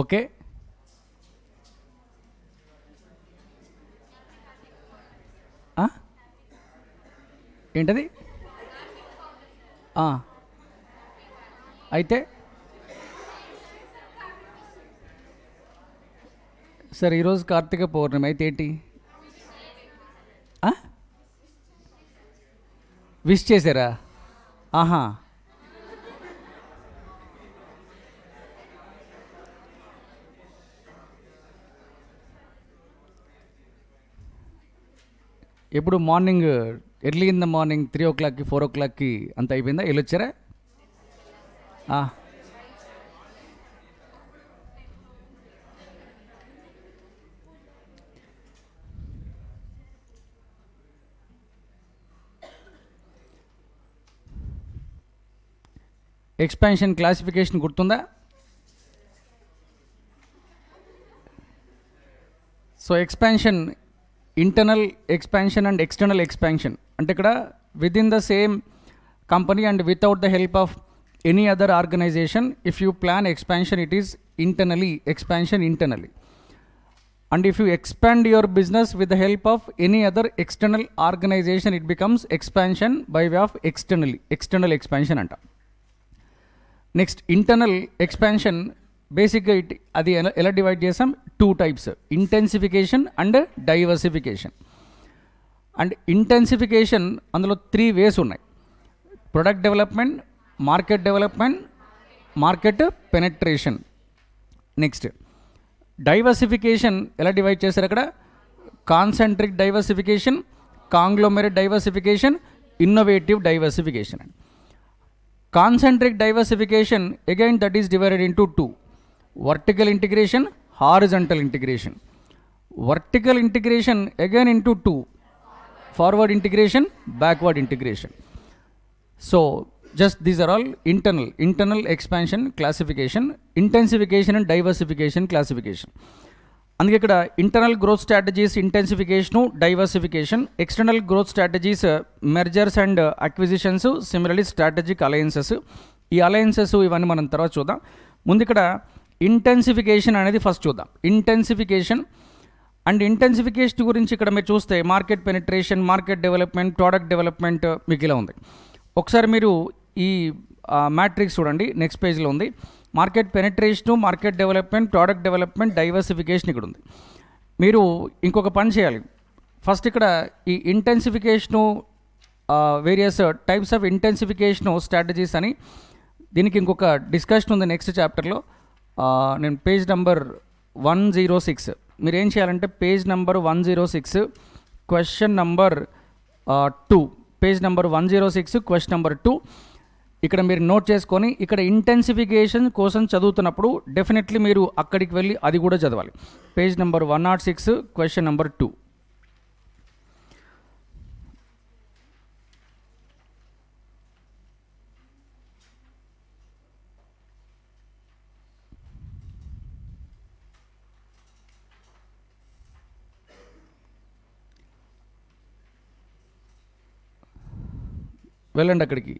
Okay, ఏంటది? అయితే sir ఈరోజు కార్తీక పౌర్ణమి అయితే ఏంటి? విష్ చేశారా? ఆహా, ఎప్పుడు morning early in the morning 3 o'clockకి 4 o'clockకి అంత అయిపోయిందా? వెళ్ళొచ్చారా? ఎక్స్పాన్షన్ క్లాసిఫికేషన్ గుర్తుందా? So expansion, internal expansion and external expansion అంటే ఇక్కడ with in the same company and without the help of any other organisation, if you plan expansion it is internally expansion internally. And if you expand your business with the help of any other external organization, it becomes expansion by way of external expansion anta. Next, internal expansion basically adi ela divide chesam two types, intensification and diversification. And intensification అందులో 3 ways ఉన్నాయి: product development, market penetration. Next, diversification ఎలా divide చేశారు అక్కడ? Concentric diversification, conglomerate diversification, innovative diversification. Concentric diversification again that is divided into 2: vertical integration, horizontal integration. Vertical integration again into 2: forward integration, backward integration. So just these are all internal expansion classification, intensification and diversification classification. అందుకే ఇక్కడ internal growth strategies intensification, diversification. External growth strategies mergers and acquisitions, similarly strategic alliances. ఈ alliances ఇవన్నీ మనం తర్వాత చూద్దాం. ముందు ఇక్కడ intensification అనేది ఫస్ట్ చూద్దాం. ఇంటెన్సిఫికేషన్ గురించి ఇక్కడ మీరు చూస్తే market penetration, market development, product development మీకు ఇలా ఉంది. ఒకసారి మీరు ఈ మ్యాట్రిక్స్ చూడండి, నెక్స్ట్ పేజ్లో ఉంది. Market penetration, market development, product development, diversification ఇక్కడ ఉంది. మీరు ఇంకొక పని చేయాలి. ఫస్ట్ ఇక్కడ ఈ intensification, various types of intensification strategies అని దీనికి ఇంకొక డిస్కషన్ ఉంది నెక్స్ట్ చాప్టర్లో. నేను పేజ్ నెంబర్ 106, మీరు ఏం చేయాలంటే page number 106 question number 2, page number 106 question number 2 ఇక్కడ మీరు నోట్ చేసుకొని, ఇక్కడ ఇంటెన్సిఫికేషన్ కోసం చదువుతున్నప్పుడు డెఫినెట్లీ మీరు అక్కడికి వెళ్ళి అది కూడా చదవాలి. Page number 106 question number 2. వెళ్ళండి, అక్కడికి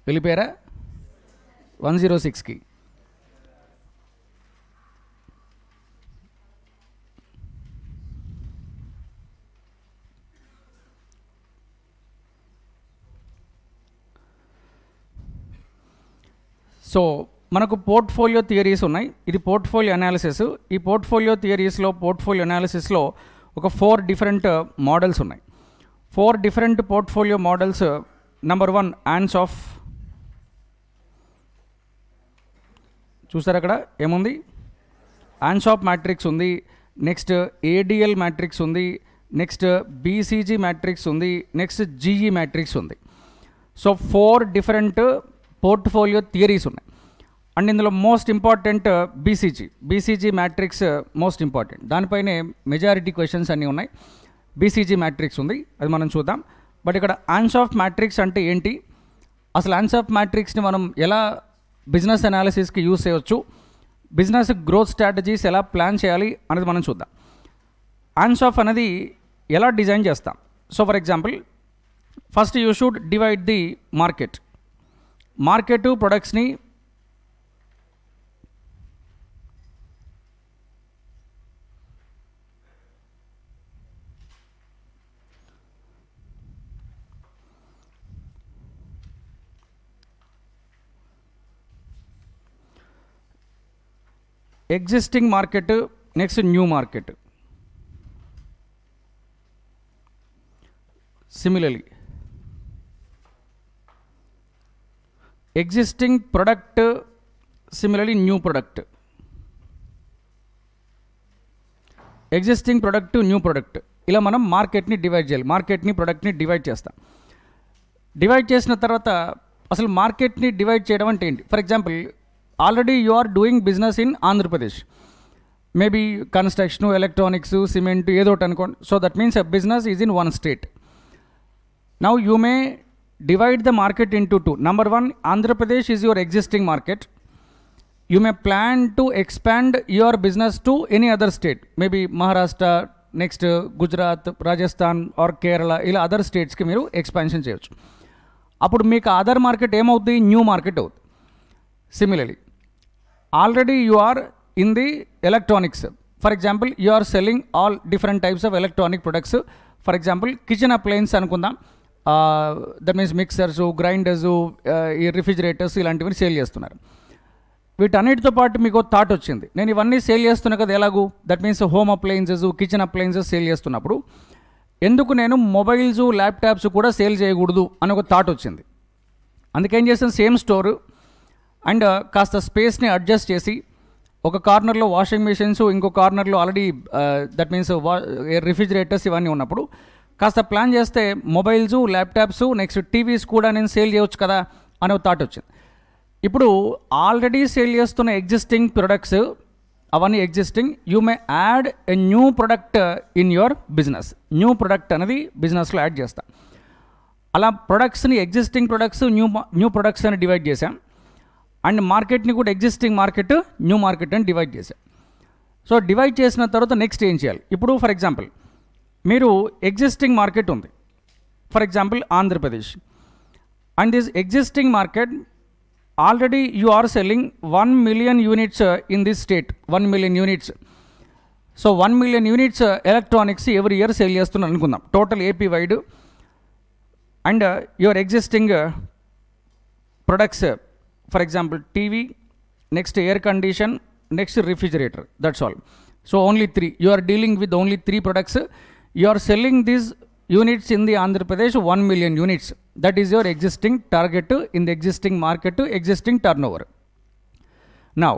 వెళ్ళిపోయారా? 106కి. సో మనకు పోర్ట్ఫోలియో థియరీస్ ఉన్నాయి. ఇది పోర్ట్ఫోలియో అనాలిసిస్. ఈ పోర్ట్ఫోలియో థియరీస్లో, పోర్ట్ఫోలియో అనాలిసిస్లో ఒక 4 డిఫరెంట్ మోడల్స్ ఉన్నాయి. 4 డిఫరెంట్ పోర్ట్ఫోలియో మోడల్స్. నెంబర్ 1 ఆన్సాఫ్. చూసారు అక్కడ ఏముంది? ఆన్సాఫ్ మ్యాట్రిక్స్ ఉంది. నెక్స్ట్ ఏడిఎల్ మ్యాట్రిక్స్ ఉంది. నెక్స్ట్ బీసీజీ మ్యాట్రిక్స్ ఉంది. నెక్స్ట్ జీఈ మ్యాట్రిక్స్ ఉంది. సో 4 డిఫరెంట్ పోర్ట్ఫోలియో థియరీస్ ఉన్నాయి. అండ్ ఇందులో most important BCG matrix most important. దానిపైనే మెజారిటీ క్వశ్చన్స్ అన్నీ ఉన్నాయి. బీసీజీ మ్యాట్రిక్స్ ఉంది, అది మనం చూద్దాం. బట్ ఇక్కడ ఆన్సాఫ్ మ్యాట్రిక్స్ అంటే ఏంటి, అసలు ఆన్సాఫ్ మ్యాట్రిక్స్ని మనం ఎలా బిజినెస్ అనాలిసిస్కి యూజ్ చేయవచ్చు, బిజినెస్ గ్రోత్ స్ట్రాటజీస్ ఎలా ప్లాన్ చేయాలి అనేది మనం చూద్దాం. ఆన్సాఫ్ అనేది ఎలా డిజైన్ చేస్తాం. So for example, first you should divide the market ప్రొడక్ట్స్ని existing market, next new market. Similarly existing product, similarly new product. Existing product, new product, ఇలా మనం మార్కెట్ని డివైడ్ చేయాలి. మార్కెట్ని, ప్రొడక్ట్ని డివైడ్ చేస్తాం. డివైడ్ చేసిన తర్వాత అసలు మార్కెట్ని డివైడ్ చేయడం అంటే ఏంటి? For example, already you are doing business in Andhra Pradesh, maybe construction, electronics, cement, ఏదో ఒకటి అనుకోండి. So that means a business is in one state. Now you may divide the market into two. Number one, Andhra Pradesh is your existing market. You may plan to expand your business to any other state, maybe Maharashtra, next Gujarat, Rajasthan or Kerala, ఇలా other స్టేట్స్కి మీరు expansion చేయొచ్చు. అప్పుడు మీకు other market ఏమవుతుంది? New market అవుతుంది. Similarly already you are in the electronics. For example, you are selling all different types of electronic products. For example, kitchen appliance అనుకుందాం. That means mixers, grinders, ఈ refrigerators ఇలాంటివి sale చేస్తున్నారు. వీటన్నిటితో పాటు మీకు thought వచ్చింది, నేను ఇవన్నీ సేల్ చేస్తున్నా కదా ఎలాగూ, that means home appliances, kitchen appliances sale చేస్తున్నప్పుడు ఎందుకు నేను మొబైల్స్, ల్యాప్టాప్స్ కూడా సేల్ చేయకూడదు అని ఒక థాట్ వచ్చింది. అందుకేం చేస్తాను, సేమ్ స్టోర్ అండ్ కాస్త స్పేస్ని అడ్జస్ట్ చేసి ఒక కార్నర్లో వాషింగ్ మెషిన్స్, ఇంకో కార్నర్లో ఆల్రెడీ దట్ మీన్స్ రిఫ్రిజిరేటర్స్ ఇవన్నీ ఉన్నప్పుడు కాస్త ప్లాన్ చేస్తే మొబైల్స్, ల్యాప్టాప్స్, నెక్స్ట్ టీవీస్ కూడా నేను సేల్ చేయవచ్చు కదా అనే ఒక థాట్ వచ్చింది. ఇప్పుడు ఆల్రెడీ సేల్ చేస్తున్న ఎగ్జిస్టింగ్ ప్రొడక్ట్స్ అవన్నీ existing, you may add a new product in your business. New product అనేది బిజినెస్లో యాడ్ చేస్తాం. అలా ప్రొడక్ట్స్ని ఎగ్జిస్టింగ్ ప్రొడక్ట్స్, న్యూ ప్రొడక్ట్స్ అని డివైడ్ చేసాం. అండ్ మార్కెట్ని కూడా ఎగ్జిస్టింగ్ మార్కెట్, న్యూ మార్కెట్ అని డివైడ్ చేసాం. సో డివైడ్ చేసిన తర్వాత నెక్స్ట్ ఏం చేయాలి? ఇప్పుడు ఫర్ ఎగ్జాంపుల్, మీరు ఎగ్జిస్టింగ్ మార్కెట్ ఉంది, for example Andhra Pradesh, and this existing market already you are selling 1 million units in this state. 1 million units. So 1 million units electronics every year sale చేస్తున్నారు అనుకుందాం, total AP wide. And your existing products, for example TV, next air condition, next refrigerator, that's all. So only 3. You are dealing with only 3 products. You are selling these units in the Andhra Pradesh, 1 million units. That is your existing target in the existing market, existing turnover. Now,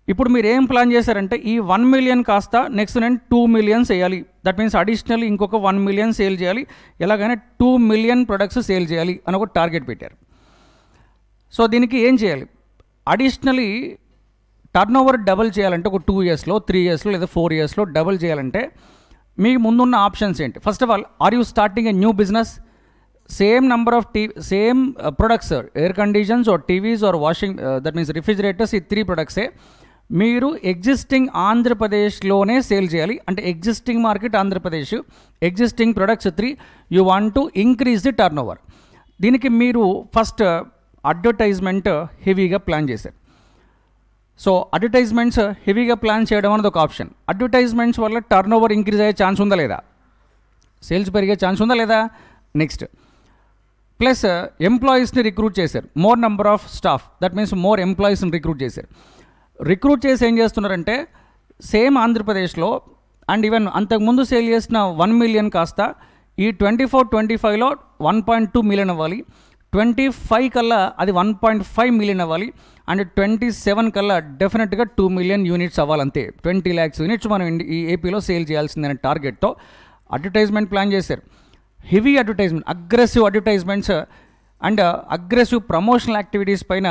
ఇప్పుడు మీరు ఏం plan చేశారంటే ఈ 1 million కాస్త next నేను 2 million చేయాలి. That means additional ఇంకొక 1 million sale చేయాలి. ఎలాగైనా 2 million ప్రొడక్ట్స్ సేల్ చేయాలి అని ఒక టార్గెట్ పెట్టారు. సో దీనికి ఏం చేయాలి? అడిషనలీ టర్న్ ఓవర్ డబుల్ చేయాలంటే ఒక 2 yearsలో, 3 yearsలో లేదా 4 yearsలో డబుల్ చేయాలంటే మీ ముందున్న ఆప్షన్స్ ఏంటి? First of all, are you starting a new business? Same number of same products, air conditions or TVs or washing, that means refrigerators, ఈ 3 productsే మీరు ఎగ్జిస్టింగ్ ఆంధ్రప్రదేశ్లోనే సేల్ చేయాలి. అంటే existing market Andhra Pradesh, existing products 3, you want to increase the turnover. దీనికి మీరు first advertisement హెవీగా plan చేశారు. సో అడ్వర్టైజ్మెంట్స్ హెవీగా ప్లాన్ చేయడం అనేది ఒక ఆప్షన్. అడ్వర్టైజ్మెంట్స్ వల్ల టర్న్ ఓవర్ ఇంక్రీజ్ అయ్యే ఛాన్స్ ఉందా లేదా? సేల్స్ పెరిగే ఛాన్స్ ఉందా లేదా? నెక్స్ట్ ప్లస్ ఎంప్లాయీస్ని రిక్రూట్ చేశారు, more number of staff, that means more ఎంప్లాయీస్ని రిక్రూట్ చేశారు. రిక్రూట్ చేసి ఏం చేస్తున్నారంటే సేమ్ ఆంధ్రప్రదేశ్లో అండ్ ఈవెన్ అంతకుముందు సేల్ చేసిన 1 million కాస్త ఈ 24-25లో 1.2 million అవ్వాలి, 25 కల్లా అది 1.5 million అవ్వాలి, అండ్ 27 కల్లా డెఫినెట్గా 2 million units అవ్వాలంతే. 20 lakhs units మనం ఈ ఏపీలో సేల్ చేయాల్సిందనే టార్గెట్తో అడ్వర్టైజ్మెంట్ ప్లాన్ చేశారు. Heavy advertisement, aggressive advertisements and aggressive promotional activities పైన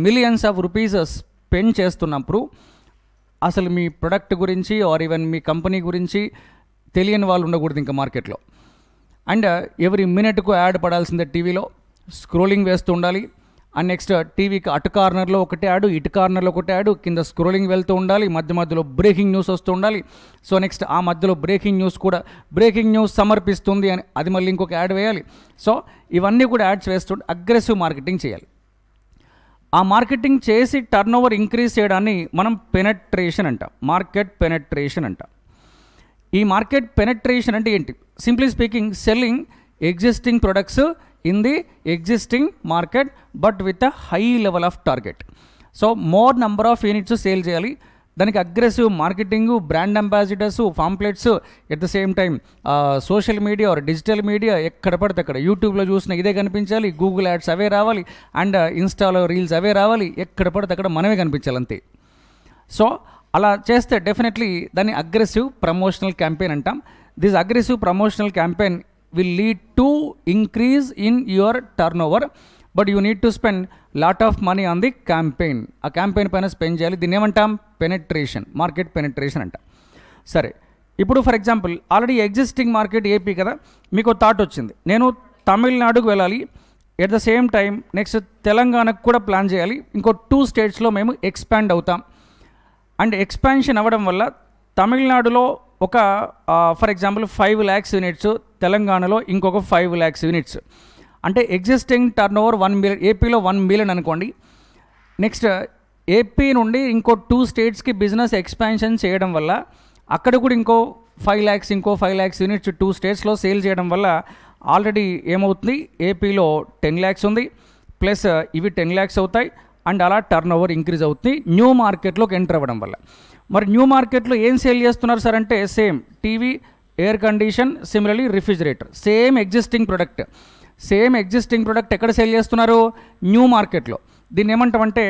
millions of rupees స్పెండ్ చేస్తున్నప్పుడు అసలు మీ ప్రొడక్ట్ గురించి ఆర్ ఈవెన్ మీ కంపెనీ గురించి తెలియని వాళ్ళు ఉండకూడదు ఇంకా మార్కెట్లో. అండ్ ఎవ్రీ మినిట్కు యాడ్ పడాల్సిందే, టీవీలో స్క్రోలింగ్ వేస్తూ ఉండాలి. అండ్ నెక్స్ట్ టీవీకి అటు కార్నర్లో ఒకటి యాడ్, ఇటు కార్నర్లో ఒకటి యాడ్, కింద స్క్రోలింగ్ వెళ్తూ ఉండాలి, మధ్యలో బ్రేకింగ్ న్యూస్ వస్తూ ఉండాలి. సో నెక్స్ట్ ఆ మధ్యలో బ్రేకింగ్ న్యూస్ కూడా, బ్రేకింగ్ న్యూస్ సమర్పిస్తుంది అని అది మళ్ళీ ఇంకొక యాడ్ వేయాలి. సో ఇవన్నీ కూడా యాడ్స్ వేస్తుంటే అగ్రెసివ్ మార్కెటింగ్ చేయాలి. ఆ మార్కెటింగ్ చేసి టర్న్ ఓవర్ ఇంక్రీజ్ చేయడాన్ని మనం పెనట్రేషన్ అంటాం, మార్కెట్ పెనట్రేషన్ అంటాం. ఈ మార్కెట్ పెనట్రేషన్ అంటే ఏంటి? Simply speaking, selling existing products in the existing market but with a high level of target. So more number of units sale చేయాలి, దానికి aggressive marketing, brand ambassadors, pamphlets, at the same time social media or digital media ఎక్కడ పడితే అక్కడ యూట్యూబ్లో చూసిన ఇదే కనిపించాలి, Google ads అవే రావాలి, అండ్ ఇన్స్టాలో రీల్స్ అవే రావాలి, ఎక్కడ పడితే అక్కడ మనమే కనిపించాలి అంతే. సో అలా చేస్తే డెఫినెట్లీ దాన్ని అగ్రెసివ్ ప్రమోషనల్ క్యాంపెయిన్ అంటాం. This aggressive promotional campaign will lead to increase in your turn over, but you need to spend lot of money on the campaign. ఆ క్యాంపెయిన్ పైన స్పెండ్ చేయాలి. దీన్ని ఏమంటాం? పెనెట్రేషన్, మార్కెట్ పెనెట్రేషన్ అంటాం. సరే, ఇప్పుడు for example already existing market AP కదా, మీకు థాట్ వచ్చింది, నేను తమిళనాడుకు వెళ్ళాలి, at the same time next తెలంగాణకు కూడా ప్లాన్ చేయాలి, ఇంకో 2 స్టేట్స్లో మేము ఎక్స్పాండ్ అవుతాం. అండ్ ఎక్స్పాన్షన్ అవ్వడం వల్ల తమిళనాడులో ఒక ఫర్ ఎగ్జాంపుల్ 5 lakhs యూనిట్స్, తెలంగాణలో ఇంకొక 5 lakhs యూనిట్స్, అంటే ఎగ్జిస్టింగ్ టర్న్ ఓవర్ 1 million, ఏపీలో 1 million అనుకోండి. నెక్స్ట్ ఏపీ నుండి ఇంకో 2 స్టేట్స్కి బిజినెస్ ఎక్స్పాన్షన్ చేయడం వల్ల అక్కడ కూడా ఇంకో 5 lakhs, ఇంకో 5 lakhs యూనిట్స్ 2 స్టేట్స్లో సేల్ చేయడం వల్ల ఆల్రెడీ ఏమవుతుంది, ఏపీలో 10 lakhs ఉంది, ప్లస్ ఇవి 10 lakhs అవుతాయి, అండ్ అలా టర్న్ ఓవర్ ఇంక్రీజ్ అవుతుంది న్యూ మార్కెట్లోకి ఎంటర్ అవ్వడం వల్ల. మరి న్యూ మార్కెట్లో ఏం సేల్ చేస్తున్నారు సార్ అంటే, same TV, air condition, similarly refrigerator, same existing product ఎక్కడ సేల్ చేస్తున్నారు? న్యూ మార్కెట్లో. దీన్ని ఏమంటామంటే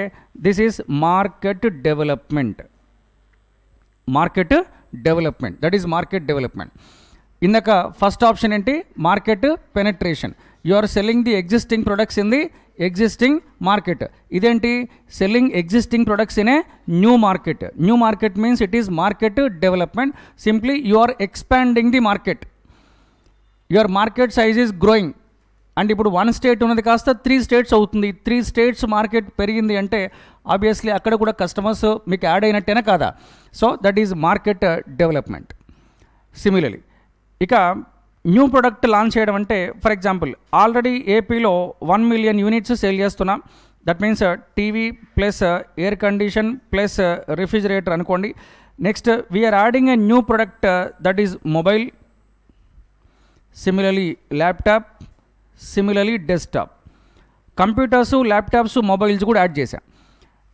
this is market development. That is market development. ఇందాక ఫస్ట్ ఆప్షన్ ఏంటి? Market penetration. You are selling the existing products in the existing market. ఇదేంటి? Selling existing products in a new market. New market means it is market development. Simply you are expanding the market. Your market size is growing. And ఇప్పుడు 1 state ఉన్నది కాస్త 3 states అవుతుంది. 3 states market పెరిగింది అంటే obviously అక్కడ కూడా customers మీకు add అయినట్టేనా కాదా? So that is market development. Similarly ఇక న్యూ ప్రొడక్ట్ లాంచ్ చేయడం అంటే, ఫర్ ఎగ్జాంపుల్ ఆల్రెడీ ఏపీలో 1 million యూనిట్స్ సేల్ చేస్తున్నాం. That means TV plus air condition plus refrigerator అనుకోండి. Next we are adding a new product that is mobile, similarly laptop, similarly desktop. Computers, laptops, mobiles కూడా add చేశాం.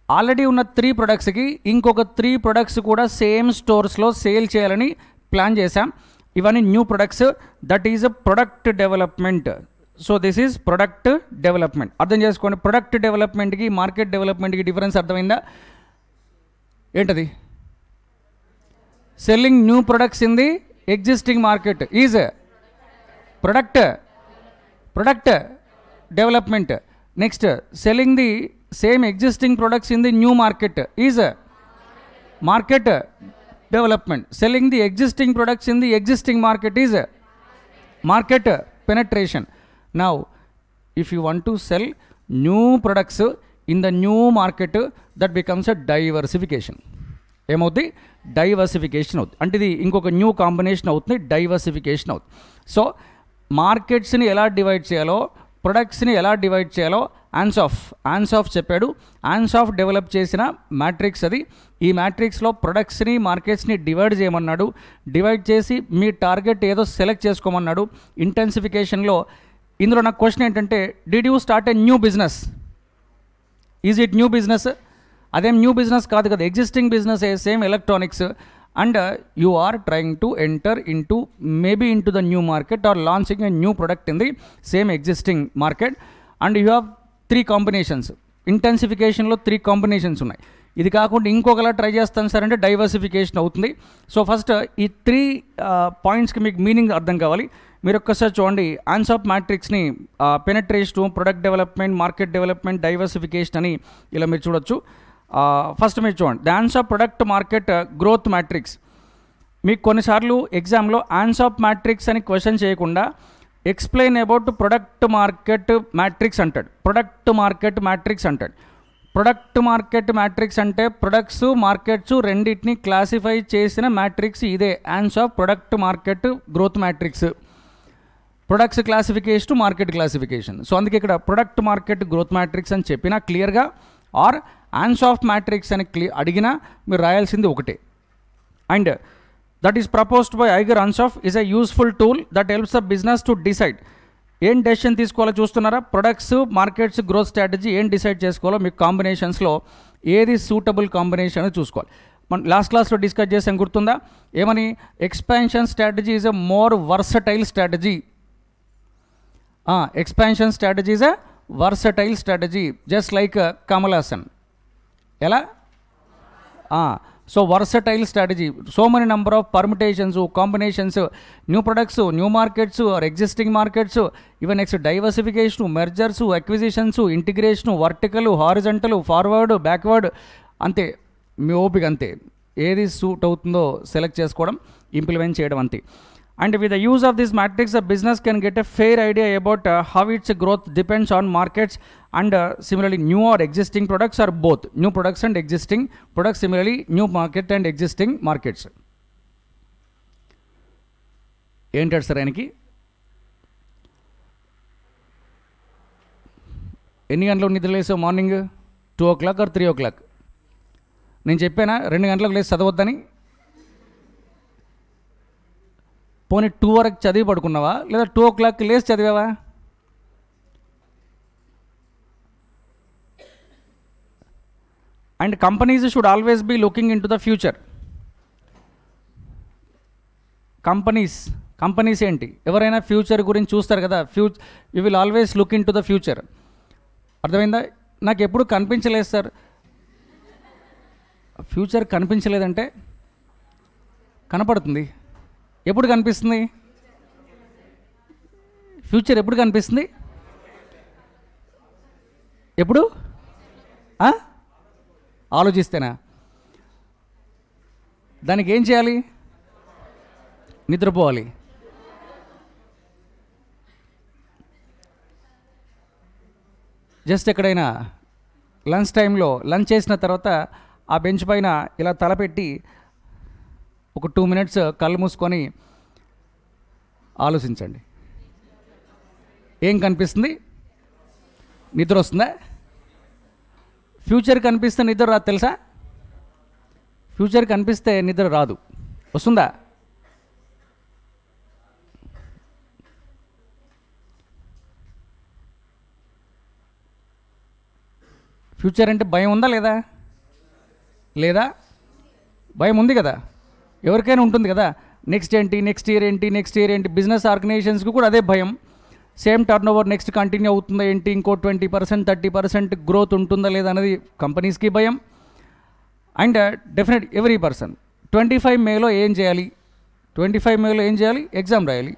Already ఉన్న 3 ప్రొడక్ట్స్కి ఇంకొక 3 products కూడా same స్టోర్స్లో sale చేయాలని ప్లాన్ చేశాం. ఇవన్నీ new products. That is a product development. So this is product development. అర్థం చేసుకోండి, ప్రొడక్ట్ డెవలప్మెంట్కి మార్కెట్ డెవలప్మెంట్కి డిఫరెన్స్ అర్థమైందా? ఏంటది? Selling new products in the existing market is product development. Next, selling the same existing products in the new market is market development. Selling the existing products in the existing market is market penetration. Now if you want to sell new products in the new market, that becomes a diversification. ఏమవుతుంది? Diversification అవుతుంది. అంటే ఇది ఇంకొక new combination అవుతుంది, diversification అవుతుంది. So మార్కెట్స్ని ఎలా divide చేయాలో, ప్రొడక్ట్స్ని ఎలా డివైడ్ చేయాలో ఆన్సాఫ్ చెప్పాడు. ఆన్సాఫ్ డెవలప్ చేసిన మ్యాట్రిక్స్ అది. ఈ మ్యాట్రిక్స్లో ప్రొడక్ట్స్ని, మార్కెట్స్ని డివైడ్ చేయమన్నాడు. డివైడ్ చేసి మీ టార్గెట్ ఏదో సెలెక్ట్ చేసుకోమన్నాడు. ఇంటెన్సిఫికేషన్లో ఇందులో నాకు క్వశ్చన్ ఏంటంటే, did you start a new business? Is it new business? అదేం న్యూ బిజినెస్ కాదు కదా, existing business, same electronics. And you are trying to enter into maybe into the new market or launching a new product in the same existing market, and you have 3 combinations. ఇంటెన్సిఫికేషన్లో 3 combinations ఉన్నాయి. ఇది కాకుండా ఇంకొకలా try చేస్తాను sir అంటే diversification అవుతుంది. So first ఈ 3 పాయింట్స్కి మీకు meaning అర్థం కావాలి. మీరు ఒక్కసారి చూడండి, ఆన్సాఫ్ మ్యాట్రిక్స్ని penetration, product development, market development, diversification అని ఇలా మీరు చూడొచ్చు. ఫస్ట్ మీరు చూడండి, the Ansoff product market growth matrix. మీకు కొన్నిసార్లు ఎగ్జామ్లో ఆన్సాఫ్ మ్యాట్రిక్స్ అని క్వశ్చన్ చేయకుండా explain about product market matrix అంటాడు. ప్రొడక్ట్ మార్కెట్ మ్యాట్రిక్స్ అంటాడు. ప్రొడక్ట్ మార్కెట్ మ్యాట్రిక్స్ అంటే ప్రొడక్ట్స్, మార్కెట్స్ రెండింటిని క్లాసిఫై చేసిన మ్యాట్రిక్స్ ఇదే Ansoff product market growth matrix. Products classification, market classification. So అందుకే ఇక్కడ ప్రొడక్ట్ మార్కెట్ గ్రోత్ మ్యాట్రిక్స్ అని చెప్పినా క్లియర్గా, ఆర్ ఆన్సాఫ్ మ్యాట్రిక్స్ అని అడిగినా మీరు రాయాల్సింది ఒకటే. And that is proposed by Igor Ansoff is a useful tool that helps the business to decide. ఏం డెసిషన్ తీసుకోవాలో చూస్తున్నారా? ప్రొడక్ట్స్, మార్కెట్స్, గ్రోత్ స్ట్రాటజీ ఏం డిసైడ్ చేసుకోవాలో మీకు కాంబినేషన్స్లో ఏది సూటబుల్ కాంబినేషన్ అని చూసుకోవాలి. మనం లాస్ట్ క్లాస్లో డిస్కస్ చేసాం, గుర్తుందా? ఏమని? Expansion strategy is a more versatile strategy. Expansion strategy is a versatile strategy, just like Kamal Haasan. ఎలా? So versatile strategy, so many number of permutations, combinations, new products, new markets or existing markets, even next diversification, mergers, acquisitions, integration, vertical, horizontal, forward, backward, అంతే. మీ ఓపిక అంతే. ఏది suit అవుతుందో select చేసుకోవడం, implement చేయడం అంతే. And with the use of this matrix the business can get a fair idea about how it's growth depends on markets and similarly new or existing products or both new products and existing products, similarly new market and existing markets. ఏంటాడు sir ఆయనకి? ఎన్ని గంటలకు నిద్ర లేసావు morning? 2 o'clock or 3 o'clock? నేను చెప్పానా 2 గంటలకు లేచి చదవద్దని? పోనీ 2 వరకు చదివి పడుకున్నావా, లేదా 2 o'clock లేచి చదివావా? And companies should always be looking into the future. Companies ఏంటి? ఎవరైనా ఫ్యూచర్ గురించి చూస్తారు కదా. You will always look in to the future. అర్థమైందా? నాకు ఎప్పుడు కనిపించలేదు సార్. ఫ్యూచర్ కనిపించలేదంటే కనపడుతుంది. ఎప్పుడు కనిపిస్తుంది? ఫ్యూచర్ ఎప్పుడు కనిపిస్తుంది? ఎప్పుడు? ఆలోచిస్తేనా? దానికి ఏం చేయాలి? నిద్రపోవాలి. జస్ట్ ఎక్కడైనా లంచ్ టైంలో లంచ్ చేసిన తర్వాత ఆ బెంచ్ పైన ఇలా తలపెట్టి ఒక 2 minutes కళ్ళు మూసుకొని ఆలోచించండి. ఏం కనిపిస్తుంది? నిద్ర వస్తుందా? ఫ్యూచర్ కనిపిస్తే నిద్ర రాదు తెలుసా? ఫ్యూచర్ కనిపిస్తే నిద్ర రాదు. వస్తుందా? ఫ్యూచర్ అంటే భయం ఉందా లేదా? లేదా? భయం ఉంది కదా, ఎవరికైనా ఉంటుంది కదా. నెక్స్ట్ ఏంటి, నెక్స్ట్ ఇయర్ ఏంటి, నెక్స్ట్ ఇయర్ ఏంటి. బిజినెస్ ఆర్గనైజేషన్స్కి కూడా అదే భయం. Same turn over next continue అవుతుందా ఏంటి, ఇంకో 20% 30% గ్రోత్ ఉంటుందా లేదా అనేది కంపెనీస్కి భయం. అండ్ డెఫినెట్ ఎవ్రీ పర్సన్ 25 మేలో ఏం చేయాలి? 25 మేలో ఏం చేయాలి? ఎగ్జామ్ రాయాలి.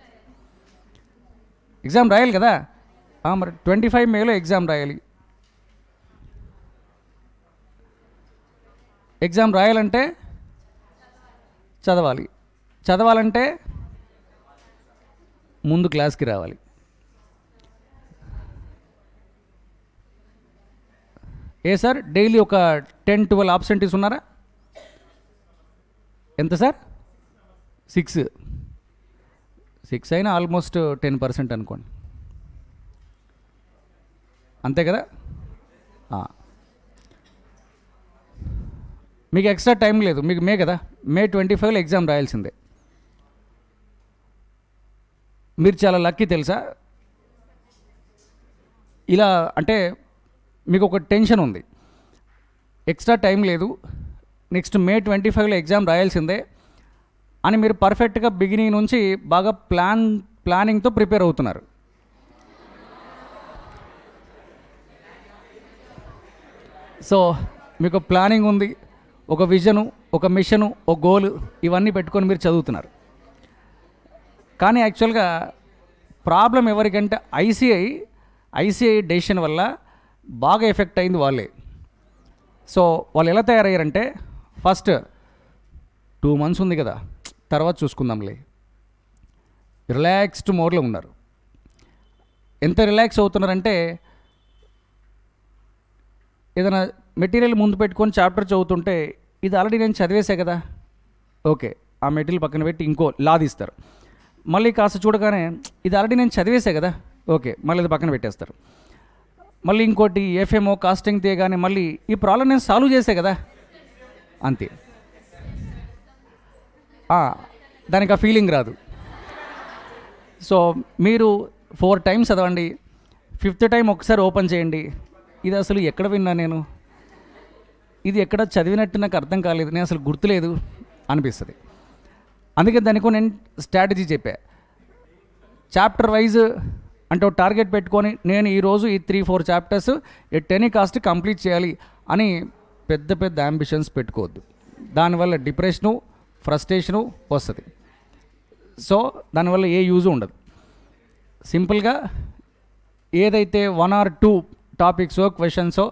ఎగ్జామ్ రాయాలి కదా. మరి 25 మేలో ఎగ్జామ్ రాయాలి. ఎగ్జామ్ రాయాలంటే చదవాలి. చదవాలంటే ముందు క్లాస్కి రావాలి. ఏ సార్ డైలీ ఒక 10-12 ఆబ్సెంటీస్ ఉన్నారా? ఎంత సార్? 6 అయినా ఆల్మోస్ట్ 10% అనుకోండి, అంతే కదా. మీకు ఎక్స్ట్రా టైం లేదు. మీకు మే 25లో ఎగ్జామ్ రాయాల్సిందే. మీరు చాలా లక్కీ తెలుసా. ఇలా అంటే మీకు ఒక టెన్షన్ ఉంది, ఎక్స్ట్రా టైం లేదు, నెక్స్ట్ మే 25లో ఎగ్జామ్ రాయాల్సిందే అని మీరు పర్ఫెక్ట్గా బిగినింగ్ నుంచి బాగా ప్లానింగ్తో ప్రిపేర్ అవుతున్నారు. సో మీకు ప్లానింగ్ ఉంది, ఒక విజను, ఒక మిషను, ఒక గోల్, ఇవన్నీ పెట్టుకొని మీరు చదువుతున్నారు. కానీ యాక్చువల్గా ప్రాబ్లం ఎవరికంటే ఐసీఐ డెసిషన్ వల్ల బాగా ఎఫెక్ట్ అయింది వాళ్ళే. సో వాళ్ళు ఎలా తయారయ్యారంటే, ఫస్ట్ 2 months ఉంది కదా, తర్వాత చూసుకుందాంలే, రిలాక్స్డ్ మోడ్లో ఉన్నారు. ఎంత రిలాక్స్ అవుతున్నారంటే, ఏదైనా మెటీరియల్ ముందు పెట్టుకొని చాప్టర్ చదువుతుంటే ఇది ఆల్రెడీ నేను చదివేసా కదా, ఓకే ఆ మెటీరియల్ పక్కన పెట్టి ఇంకో లాదిస్తారు. మళ్ళీ కాస్త చూడగానే ఇది ఆల్రెడీ నేను చదివేసా కదా, ఓకే మళ్ళీ ఇది పక్కన పెట్టేస్తారు. మళ్ళీ ఇంకోటి ఎఫ్ఎంఓ కాస్టింగ్ తీయగానే మళ్ళీ ఈ ప్రాబ్లం నేను సాల్వ్ చేసే కదా, అంతే. దానికి ఆ ఫీలింగ్ రాదు. సో మీరు 4 times చదవండి, 5th time ఒకసారి ఓపెన్ చేయండి, ఇది అసలు ఎక్కడ విన్నా నేను, ఇది ఎక్కడ చదివినట్టు నాకు అర్థం కాలేదు, నేను అసలు గుర్తులేదు అనిపిస్తుంది. అందుకే దానికి నేను స్ట్రాటజీ చెప్పా. చాప్టర్ వైజ్ అంటే ఒక టార్గెట్ పెట్టుకొని నేను ఈరోజు ఈ 3-4 chapters at any cost complete చేయాలి అని పెద్ద పెద్ద అంబిషన్స్ పెట్టుకోవద్దు. దానివల్ల డిప్రెషను, ఫ్రస్ట్రేషను వస్తుంది. సో దానివల్ల ఏ యూజు ఉండదు. సింపుల్గా ఏదైతే 1 or 2 టాపిక్సో క్వశ్చన్సో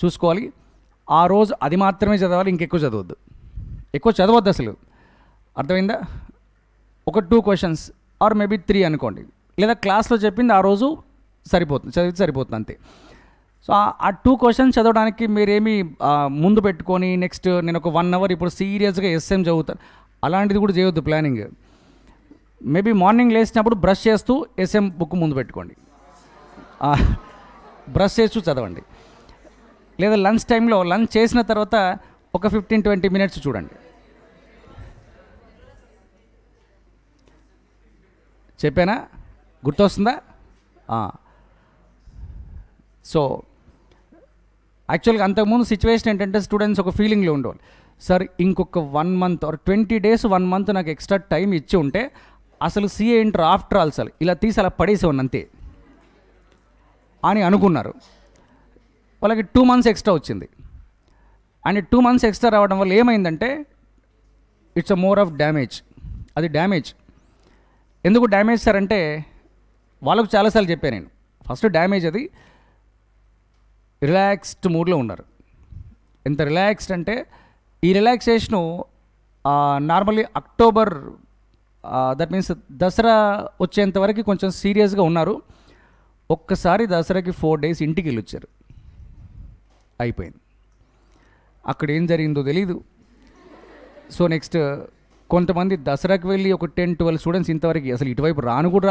చూసుకోవాలి, ఆ రోజు అది మాత్రమే చదవాలి, ఇంకెక్కువ చదవద్దు. ఎక్కువ చదవద్దు అసలు, అర్థమైందా? ఒక 2 క్వశ్చన్స్ ఆర్ మేబీ 3 అనుకోండి, లేదా క్లాస్లో చెప్పింది ఆ రోజు సరిపోతుంది, చదివితే సరిపోతుంది అంతే. సో ఆ 2 క్వశ్చన్స్ చదవడానికి మీరేమీ ముందు పెట్టుకొని నెక్స్ట్ నేను ఒక 1 hour ఇప్పుడు సీరియస్గా ఎస్ఎం చదువుతాను అలాంటిది కూడా చేయొద్దు. ప్లానింగ్ మేబీ మార్నింగ్ లేచినప్పుడు బ్రష్ చేస్తూ ఎస్ఎం బుక్ ముందు పెట్టుకోండి, బ్రష్ చేస్తూ చదవండి. లేదా లంచ్ టైంలో లంచ్ చేసిన తర్వాత ఒక 15-20 minutes చూడండి. చెప్పానా? గుర్తొస్తుందా? సో యాక్చువల్గా అంతకుముందు సిచ్యువేషన్ ఏంటంటే స్టూడెంట్స్ ఒక ఫీలింగ్లో ఉండేవాళ్ళు, సార్ ఇంకొక 1 month ఆర్ 20 days 1 month నాకు ఎక్స్ట్రా టైం ఇచ్చి ఉంటే అసలు CA inter after all sir ఇలా తీసి అలా పడేసేవాడిని అంతే అని అనుకున్నారు. వాళ్ళకి 2 months ఎక్స్ట్రా వచ్చింది. అండ్ 2 months ఎక్స్ట్రా రావడం వల్ల ఏమైందంటే it's a more of damage. అది డ్యామేజ్. ఎందుకు డ్యామేజ్ సార్ అంటే వాళ్ళకు చాలాసార్లు చెప్పాను నేను. ఫస్ట్ డ్యామేజ్ అది రిలాక్స్డ్ మూడ్లో ఉన్నారు. ఎంత రిలాక్స్డ్ అంటే ఈ relaxation normally October that means Dasara వచ్చేంత వరకు కొంచెం సీరియస్గా ఉన్నారు. ఒక్కసారి దసరాకి 4 days ఇంటికి వెళ్ళి వచ్చారు, అయిపోయింది. అక్కడ ఏం జరిగిందో తెలీదు. సో నెక్స్ట్ కొంతమంది దసరాకి వెళ్ళి ఒక 10-12 స్టూడెంట్స్ ఇంతవరకు అసలు ఇటువైపు రాను కూడా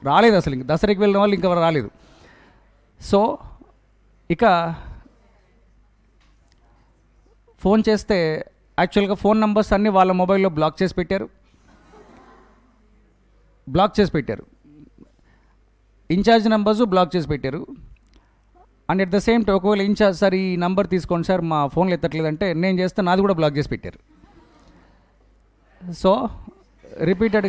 రాలేదు అసలు. ఇంక దసరాకి వెళ్ళిన వాళ్ళు ఇంకా రాలేదు. సో ఇక ఫోన్ చేస్తే యాక్చువల్గా ఫోన్ నంబర్స్ అన్నీ వాళ్ళ మొబైల్లో బ్లాక్ చేసి పెట్టారు. ఇన్ఛార్జ్ నెంబర్స్ బ్లాక్ చేసి పెట్టారు. And at the same time ఒకవేళ ఇన్ఛార్జ్ సార్ ఈ నంబర్ తీసుకోండి సార్ మా ఫోన్లో ఎత్తట్లేదంటే నేను చేస్తే నాది కూడా బ్లాక్ చేసి పెట్టారు. సో రిపీటెడ్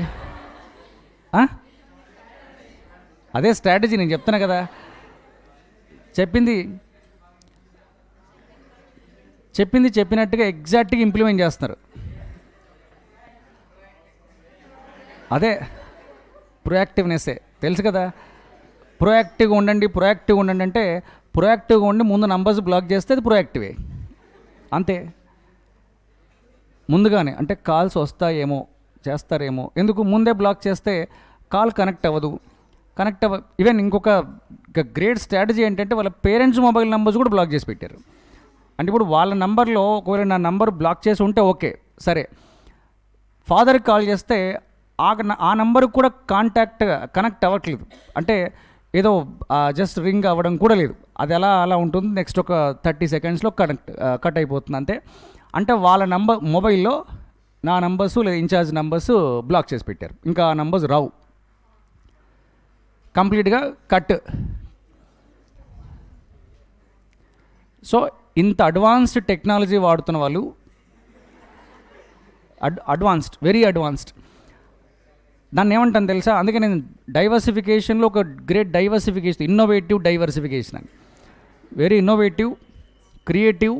అదే స్ట్రాటజీ నేను చెప్తున్నా కదా. చెప్పినట్టుగా ఎగ్జాక్ట్గా ఇంప్లిమెంట్ చేస్తున్నారు. అదే ప్రొయాక్టివ్నెస్సే, తెలుసు కదా. ప్రొయాక్టివ్గా ఉండండి అంటే ప్రొయాక్టివ్గా ఉండి ముందు నంబర్స్ బ్లాక్ చేస్తే అది ప్రొయాక్టివే అంతే. ముందుగానే అంటే కాల్స్ వస్తాయేమో చేస్తారేమో, ఎందుకు ముందే బ్లాక్ చేస్తే కాల్ కనెక్ట్ అవ్వదు. ఈవెన్ ఇంకొక గ్రేట్ స్ట్రాటజీ ఏంటంటే వాళ్ళ పేరెంట్స్ మొబైల్ నెంబర్స్ కూడా బ్లాక్ చేసి పెట్టారు. అంటే ఇప్పుడు వాళ్ళ నంబర్లో ఒకవేళ నా నంబర్ బ్లాక్ చేసి ఉంటే ఓకే సరే, ఫాదర్కి కాల్ చేస్తే ఆ నంబర్కి కూడా కనెక్ట్ అవ్వట్లేదు. అంటే ఏదో జస్ట్ రింగ్ అవ్వడం కూడా లేదు, అది అలా ఉంటుంది. నెక్స్ట్ ఒక 30 secondsలో కట్ అయిపోతుంది అంతే. అంటే వాళ్ళ మొబైల్లో నా నంబర్సు లేదా ఇన్ఛార్జ్ నంబర్స్ బ్లాక్ చేసి పెట్టారు. ఇంకా ఆ నంబర్స్ రావు, కంప్లీట్గా కట్. సో ఇంత అడ్వాన్స్డ్ టెక్నాలజీ వాడుతున్న వాళ్ళు, వెరీ అడ్వాన్స్డ్, దాన్ని ఏమంటాను తెలుసా? అందుకే నేను డైవర్సిఫికేషన్లో ఒక గ్రేట్ డైవర్సిఫికేషన్, ఇన్నోవేటివ్ డైవర్సిఫికేషన్ అని, వెరీ ఇన్నోవేటివ్, క్రియేటివ్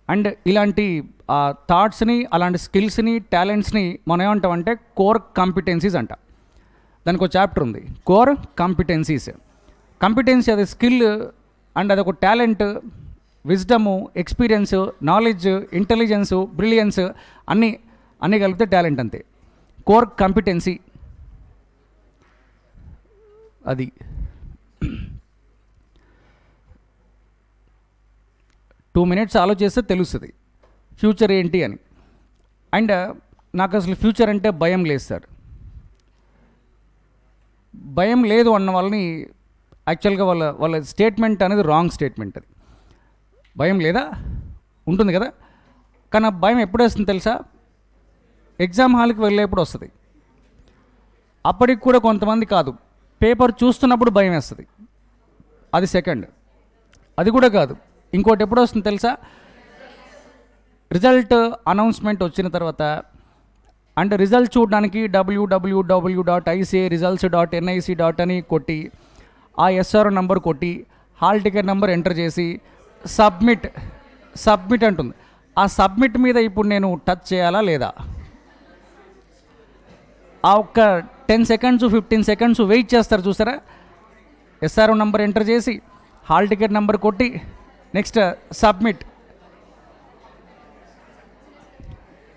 అండ్ ఇలాంటి థాట్స్ని, అలాంటి స్కిల్స్ని, టాలెంట్స్ని మనం ఏమంటామంటే కోర్ కాంపిటెన్సీస్ అంట. దానికి ఒక చాప్టర్ ఉంది, కోర్ కాంపిటెన్సీస్. కాంపిటెన్సీ అది స్కిల్ అండ్ అదొక talent, wisdom, experience, knowledge, intelligence, brilliance అన్నీ కలిపితే టాలెంట్ అంతే. కోర్ కాంపిటెన్సీ అది. టూ మినిట్స్ ఆలోచిస్తే తెలుస్తుంది ఫ్యూచర్ ఏంటి అని. అండ్ నాకు అసలు ఫ్యూచర్ అంటే భయం లేదు సార్. భయం లేదు అన్న వాళ్ళని యాక్చువల్గా వాళ్ళ స్టేట్మెంట్ అనేది రాంగ్ స్టేట్మెంట్. అది భయం లేదా ఉంటుంది కదా, కానీ భయం ఎప్పుడు వస్తుంది తెలుసా? ఎగ్జామ్ హాల్కి వెళ్ళేప్పుడు వస్తుంది. అప్పటికి కూడా కొంతమంది కాదు, పేపర్ చూస్తున్నప్పుడు భయం వేస్తుంది, అది సెకండ్. అది కూడా కాదు, ఇంకోటి ఎప్పుడు వస్తుంది తెలుసా? రిజల్ట్ అనౌన్స్మెంట్ వచ్చిన తర్వాత అంటే రిజల్ట్ చూడడానికి www.icaresults.nic. అని కొట్టి ఆ ఎస్ఆర్ నంబర్ కొట్టి హాల్ టికెట్ నెంబర్ ఎంటర్ చేసి సబ్మిట్ అంటుంది. ఆ సబ్మిట్ మీద ఇప్పుడు నేను టచ్ చేయాలా లేదా? ఆ ఒక్క 10 సెకండ్స్ 15 సెకండ్స్ వెయిట్ చేస్తారు చూసారా? ఎస్ఆర్ నంబర్ ఎంటర్ చేసి హాల్ టికెట్ నెంబర్ కొట్టి నెక్స్ట్ సబ్మిట్.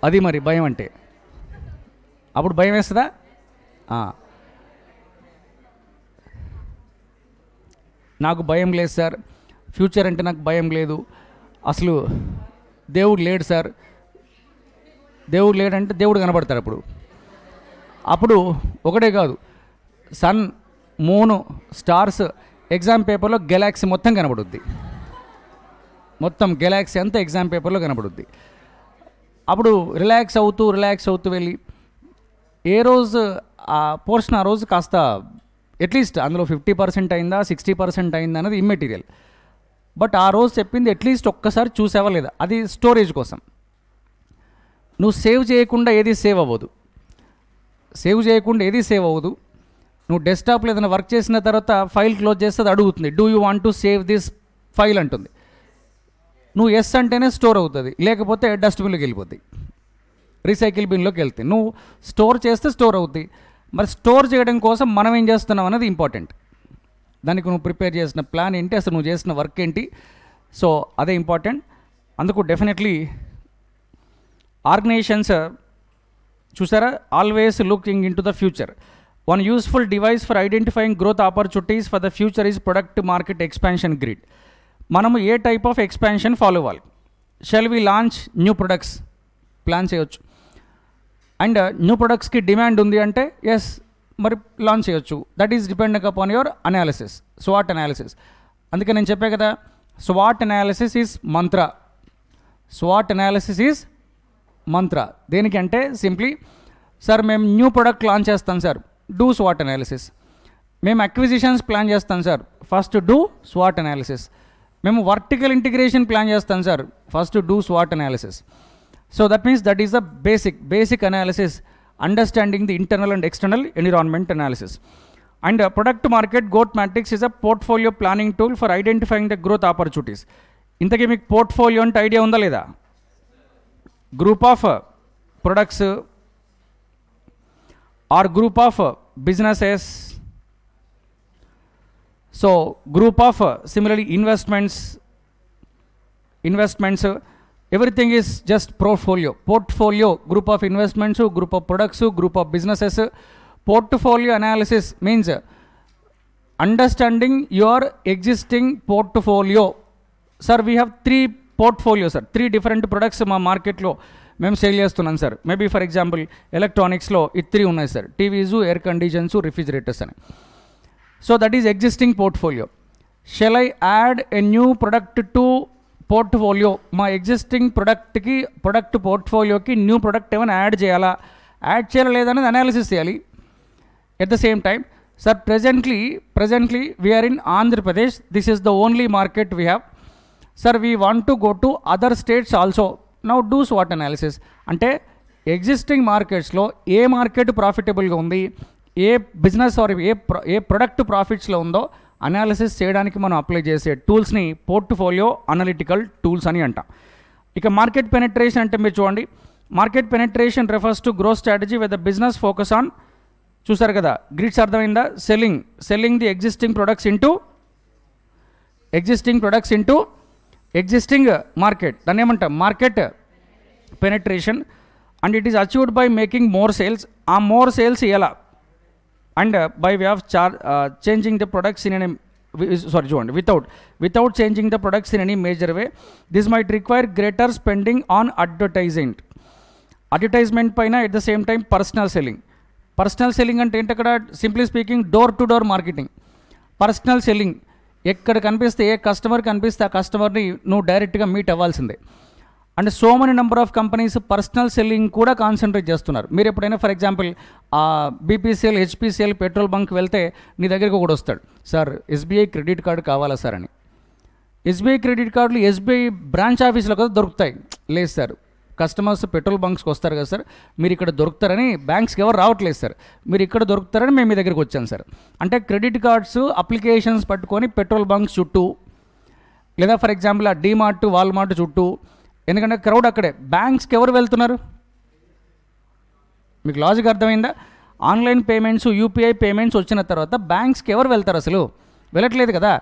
అది మరి భయం అంటే. అప్పుడు భయం వేస్తుందా? నాకు భయం లేదు సార్, ఫ్యూచర్ అంటే నాకు భయం లేదు, అసలు దేవుడు లేడు సార్. దేవుడు లేడంటే దేవుడు కనబడతాడు. అప్పుడు ఒకటే కాదు, సన్, మూను, స్టార్స్, ఎగ్జామ్ పేపర్లో గెలాక్సీ మొత్తం కనబడుద్ది. మొత్తం గెలాక్సీ అంతా ఎగ్జామ్ పేపర్లో కనబడుద్ది. అప్పుడు రిలాక్స్ అవుతూ వెళ్ళి ఏ రోజు ఆ పోర్షన్ ఆ రోజు కాస్త అట్లీస్ట్ అందులో 50% అయిందా 60% అయిందా అనేది ఇమ్మెటీరియల్. బట్ ఆ రోజు చెప్పింది అట్లీస్ట్ ఒక్కసారి చూసావా లేదా, అది స్టోరేజ్ కోసం. నువ్వు సేవ్ చేయకుండా ఏది సేవ్ అవ్వదు. నువ్వు డెస్క్టాప్లో ఏదైనా వర్క్ చేసిన తర్వాత ఫైల్ క్లోజ్ చేస్తే అది అడుగుతుంది, do you want to save this file అంటుంది. నువ్వు ఎస్ అంటేనే స్టోర్ అవుతుంది, లేకపోతే డస్ట్బిన్లోకి వెళ్ళిపోద్ది, రీసైకిల్ బిన్లోకి వెళ్తాయి. నువ్వు స్టోర్ చేస్తే స్టోర్ అవుతుంది. మరి స్టోర్ చేయడం కోసం మనం ఏం చేస్తున్నాం అనేది ఇంపార్టెంట్. దానికి నువ్వు ప్రిపేర్ చేసిన ప్లాన్ ఏంటి, అసలు నువ్వు చేసిన వర్క్ ఏంటి, సో అదే ఇంపార్టెంట్. అందుకు డెఫినెట్లీ ఆర్గనైజేషన్స్ చూసారా, always looking into the future. One useful device for identifying growth opportunities for the future is product market expansion grid. మనము ఏ టైప్ ఆఫ్ ఎక్స్పాన్షన్ ఫాలో అవ్వాలి? Shall we launch new products plan చేయొచ్చు. And new ప్రొడక్ట్స్కి demand ఉంది అంటే yes, మరి launch చేయొచ్చు. That is depending upon your analysis, స్వాట్ అనాలిసిస్. అందుకే నేను చెప్పే కదా, స్వాట్ అనాలిసిస్ ఈజ్ మంత్ర. దేనికంటే సింప్లీ, సార్ మేము న్యూ ప్రొడక్ట్ లాంచ్ చేస్తాం సార్, డూ స్వాట్ అనాలిసిస్. మేము అక్విజిషన్స్ ప్లాన్ చేస్తాం సార్, ఫస్ట్ డూ స్వాట్ అనాలిసిస్. మేము వర్టికల్ ఇంటిగ్రేషన్ ప్లాన్ చేస్తాం సార్, ఫస్ట్ డూ స్వాట్ analysis. So that means that is the basic analysis, understanding the internal and external environment analysis. And product market growth matrix is a portfolio planning tool for identifying the growth opportunities. ఇంతకీ మీకు portfolio అంటే idea ఉందా లేదా? Group of products are group of businesses. So group of similarly investments, everything is just portfolio, group of investments, group of products, group of businesses. Portfolio analysis means understanding your existing portfolio. Sir, we have 3 portfolios, sir, 3 different products మా మార్కెట్లో మేము sale చేస్తున్నాం sir. Maybe for example ఎలక్ట్రానిక్స్లో 3 ఉన్నాయి sir, TVs, air conditions, refrigerators అని. So that is existing portfolio. Shall I add a new product to portfolio? మా existing product పోర్ట్ఫోలియోకి new product ఏమైనా యాడ్ చేయాలా లేదనేది అనాలిసిస్ చేయాలి. At the same time, sir presently we are in Andhra Pradesh, this is the only market we have. Sir, we want to go to other states also. Now do SWOT analysis. అంటే existing మార్కెట్స్లో ఏ market ప్రాఫిటబుల్గా ఉంది, ఏ business are A product ప్రాఫిట్స్లో ఉందో analysis చేయడానికి మనం apply చేసే టూల్స్ని portfolio analytical tools అని అంటాం. ఇక మార్కెట్ పెనట్రేషన్ అంటే మీరు చూడండి, market penetration refers to growth strategy with the business focus on, చూసారు కదా గ్రిడ్స్ అర్థమైందా, selling the existing products into existing market, దాన్ని ఏమంటాం market penetration. And it is achieved by making more sales. ఆ more sales ఎలా? And by way of changing the products in చూడండి without changing the products in any major way. This might require greater spending on advertisement పైన. At the same time personal selling అంటే ఏంటి? అక్కడ simply speaking door to door marketing. Personal selling, ఎక్కడ కనిపిస్తే ఏ customer కనిపిస్తే ఆ కస్టమర్ని నువ్వు డైరెక్ట్గా మీట్ అవ్వాల్సిందే. And so many number of companies personal selling కూడా కాన్సన్ట్రేట్ చేస్తున్నారు. మీరు ఎప్పుడైనా for example BPCL, HPCL petrol bunk వెళ్తే నీ దగ్గరికి ఒకటి వస్తాడు, సార్ ఎస్బీఐ క్రెడిట్ కార్డు కావాలా సార్ అని. ఎస్బీఐ క్రెడిట్ కార్డులు ఎస్బీఐ బ్రాంచ్ ఆఫీస్లో కదా దొరుకుతాయి. లేదు సార్, కస్టమర్స్ పెట్రోల్ బంక్స్కి వస్తారు కదా సార్, మీరు ఇక్కడ దొరుకుతారని బ్యాంక్స్కి ఎవరు రావట్లేదు సార్, మీరు ఇక్కడ దొరుకుతారని మేము మీ దగ్గరికి వచ్చాం సార్. అంటే క్రెడిట్ కార్డ్స్ అప్లికేషన్స్ పట్టుకొని పెట్రోల్ బంక్స్ చుట్టూ, లేదా ఫర్ ఎగ్జాంపుల్ ఆ డీమార్ట్ వాల్మార్ట్ చుట్టూ, ఎందుకంటే క్రౌడ్ అక్కడే. బ్యాంక్స్కి ఎవరు వెళ్తున్నారు? మీకు లాజిక్ అర్థమైందా? ఆన్లైన్ పేమెంట్స్, యూపీఐ పేమెంట్స్ వచ్చిన తర్వాత బ్యాంక్స్కి ఎవరు వెళ్తారు? అసలు వెళ్ళట్లేదు కదా.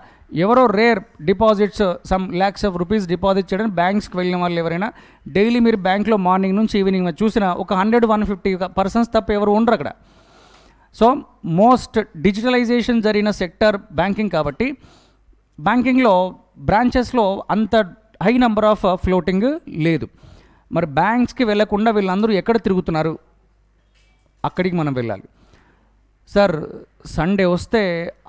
ఎవరో rare deposits some lakhs of rupees deposit చేయడానికి బ్యాంక్స్కి వెళ్ళిన వాళ్ళు ఎవరైనా, డైలీ మీరు బ్యాంక్లో మార్నింగ్ నుంచి ఈవినింగ్ చూసిన ఒక 100-150 పర్సన్స్ తప్ప ఎవరు ఉండరు అక్కడ. సో మోస్ట్ డిజిటలైజేషన్ జరిగిన సెక్టర్ బ్యాంకింగ్ కాబట్టి బ్యాంకింగ్లో బ్రాంచెస్లో అంత హై నెంబర్ ఆఫ్ ఫ్లోటింగ్ లేదు. మరి బ్యాంక్స్కి వెళ్ళకుండా వీళ్ళందరూ ఎక్కడ తిరుగుతున్నారు? అక్కడికి మనం వెళ్ళాలి సార్. సండే వస్తే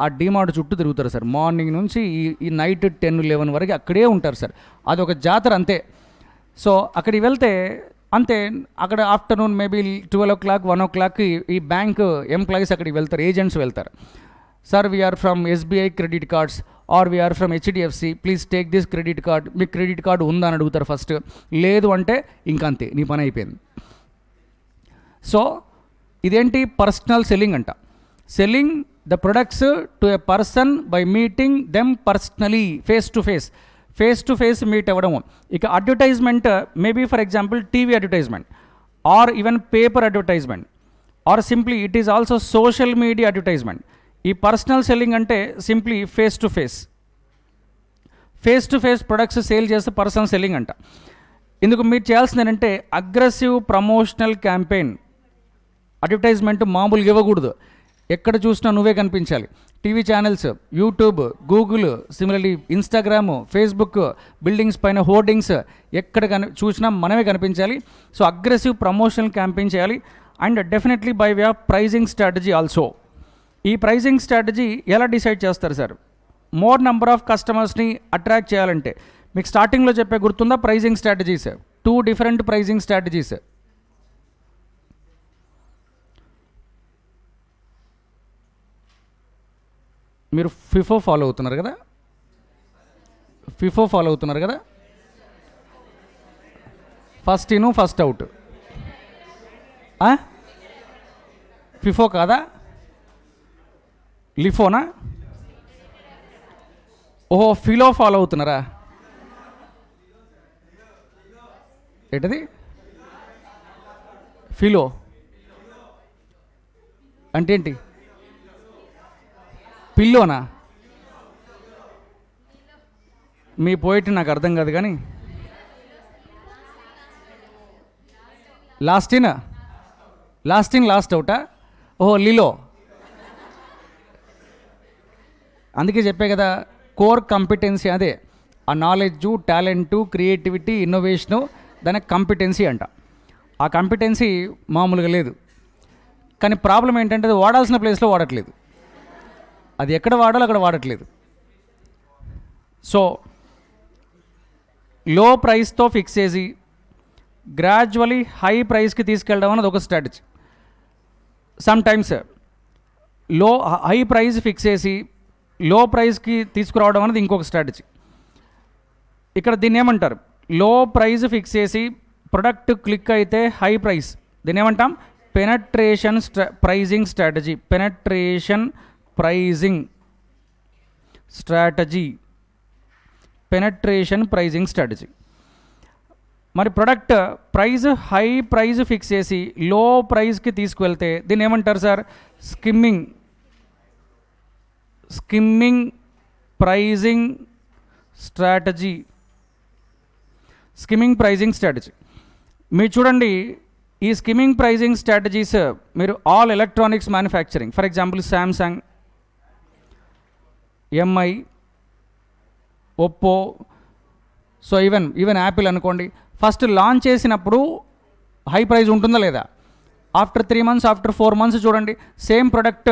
ఆ డీమార్ట్ చుట్టూ తిరుగుతారు సార్, మార్నింగ్ నుంచి ఈ నైట్ 10-11 వరకు అక్కడే ఉంటారు సార్. అదొక జాతర అంతే. సో అక్కడికి వెళ్తే అంతే, అక్కడ ఆఫ్టర్నూన్ మేబీ 12 o'clock 1 o'clock ఈ బ్యాంక్ ఎంప్లాయీస్ అక్కడికి వెళ్తారు, ఏజెంట్స్ వెళ్తారు. Sir we are from SBI credit cards or we are from HDFC, please take this credit card. మీకు క్రెడిట్ కార్డు ఉందా అని అడుగుతారు ఫస్ట్. లేదు అంటే ఇంకంతే, నీ పని అయిపోయింది. సో ఇదేంటి? పర్సనల్ సెల్లింగ్ అంట. Selling the products to a person by meeting them personally, face to face meet అవ్వడము. ఇక advertisement maybe for example TV advertisement or even paper advertisement or simply it is also social media advertisement. ఈ personal selling అంటే simply face to face products sale చేస్తే personal selling అంట. ఇందుకు మీరు చేయాల్సింది ఏంటంటే అగ్రెసివ్ ప్రమోషనల్ క్యాంపెయిన్. అడ్వర్టైజ్మెంట్ మామూలుగా ఇవ్వకూడదు, ఎక్కడ చూసినా నువ్వే కనిపించాలి. TV channels, YouTube, Google, similarly Instagram, Facebook, buildings పైన హోర్డింగ్స్, ఎక్కడ చూసినా మనమే కనిపించాలి. సో అగ్రెసివ్ ప్రమోషనల్ క్యాంపెయిన్ చేయాలి. And definitely by way of pricing strategy also. ఈ ప్రైజింగ్ స్ట్రాటజీ ఎలా డిసైడ్ చేస్తారు సార్? మోర్ నెంబర్ ఆఫ్ కస్టమర్స్ని అట్రాక్ట్ చేయాలంటే మీకు స్టార్టింగ్లో చెప్పే గుర్తుందా? Pricing strategies, 2 different pricing strategies. మీరు ఫిఫో ఫాలో అవుతున్నారు కదా? First in first out. FIFO కాదా? లిఫోనా? ఓహో, ఫిలో ఫాలో అవుతున్నారా? ఏంటది? ఫిలో అంటే ఏంటి? పిల్లోనా? మీ పోయిట్ నాకు అర్థం కాదు కానీ లాస్ట్ ఇన్ లాస్ట్ అవుటా? ఓహో, లిలో. అందుకే చెప్పే కదా, కోర్ కాంపిటెన్సీ అదే. ఆ నాలెడ్జు, టాలెంటు, క్రియేటివిటీ, ఇన్నోవేషను, దానికి కాంపిటెన్సీ అంట. ఆ కాంపిటెన్సీ మామూలుగా లేదు. కానీ ప్రాబ్లం ఏంటంటే అది వాడాల్సిన ప్లేస్లో వాడట్లేదు, అది ఎక్కడ వాడాలో అక్కడ వాడట్లేదు. సో లో ప్రైస్తో ఫిక్స్ చేసి గ్రాడ్యువలీ హై ప్రైస్కి తీసుకెళ్ళడం అనేది ఒక strategy. Some times high price fix చేసి లో ప్రైస్కి తీసుకురావడం అనేది ఇంకొక స్ట్రాటజీ. ఇక్కడ దీన్ని ఏమంటారు? లో ప్రైస్ ఫిక్స్ చేసి ప్రొడక్ట్ క్లిక్ అయితే హై ప్రైస్, దీన్ని ఏమంటాం? Penetration pricing strategy. Penetration pricing strategy. మరి product price high price fix చేసి లో ప్రైస్కి తీసుకువెళ్తే దీన్ని ఏమంటారు సార్? Skimming pricing strategy. మీరు చూడండి, ఈ స్కిమ్మింగ్ ప్రైజింగ్ స్ట్రాటజీస్ మీరు all electronics manufacturing, for example Samsung, MI, Oppo, so even Apple అనుకోండి, ఫస్ట్ లాంచ్ చేసినప్పుడు హై ప్రైస్ ఉంటుందా లేదా? ఆఫ్టర్ 3 months, ఆఫ్టర్ 4 months చూడండి, సేమ్ ప్రొడక్ట్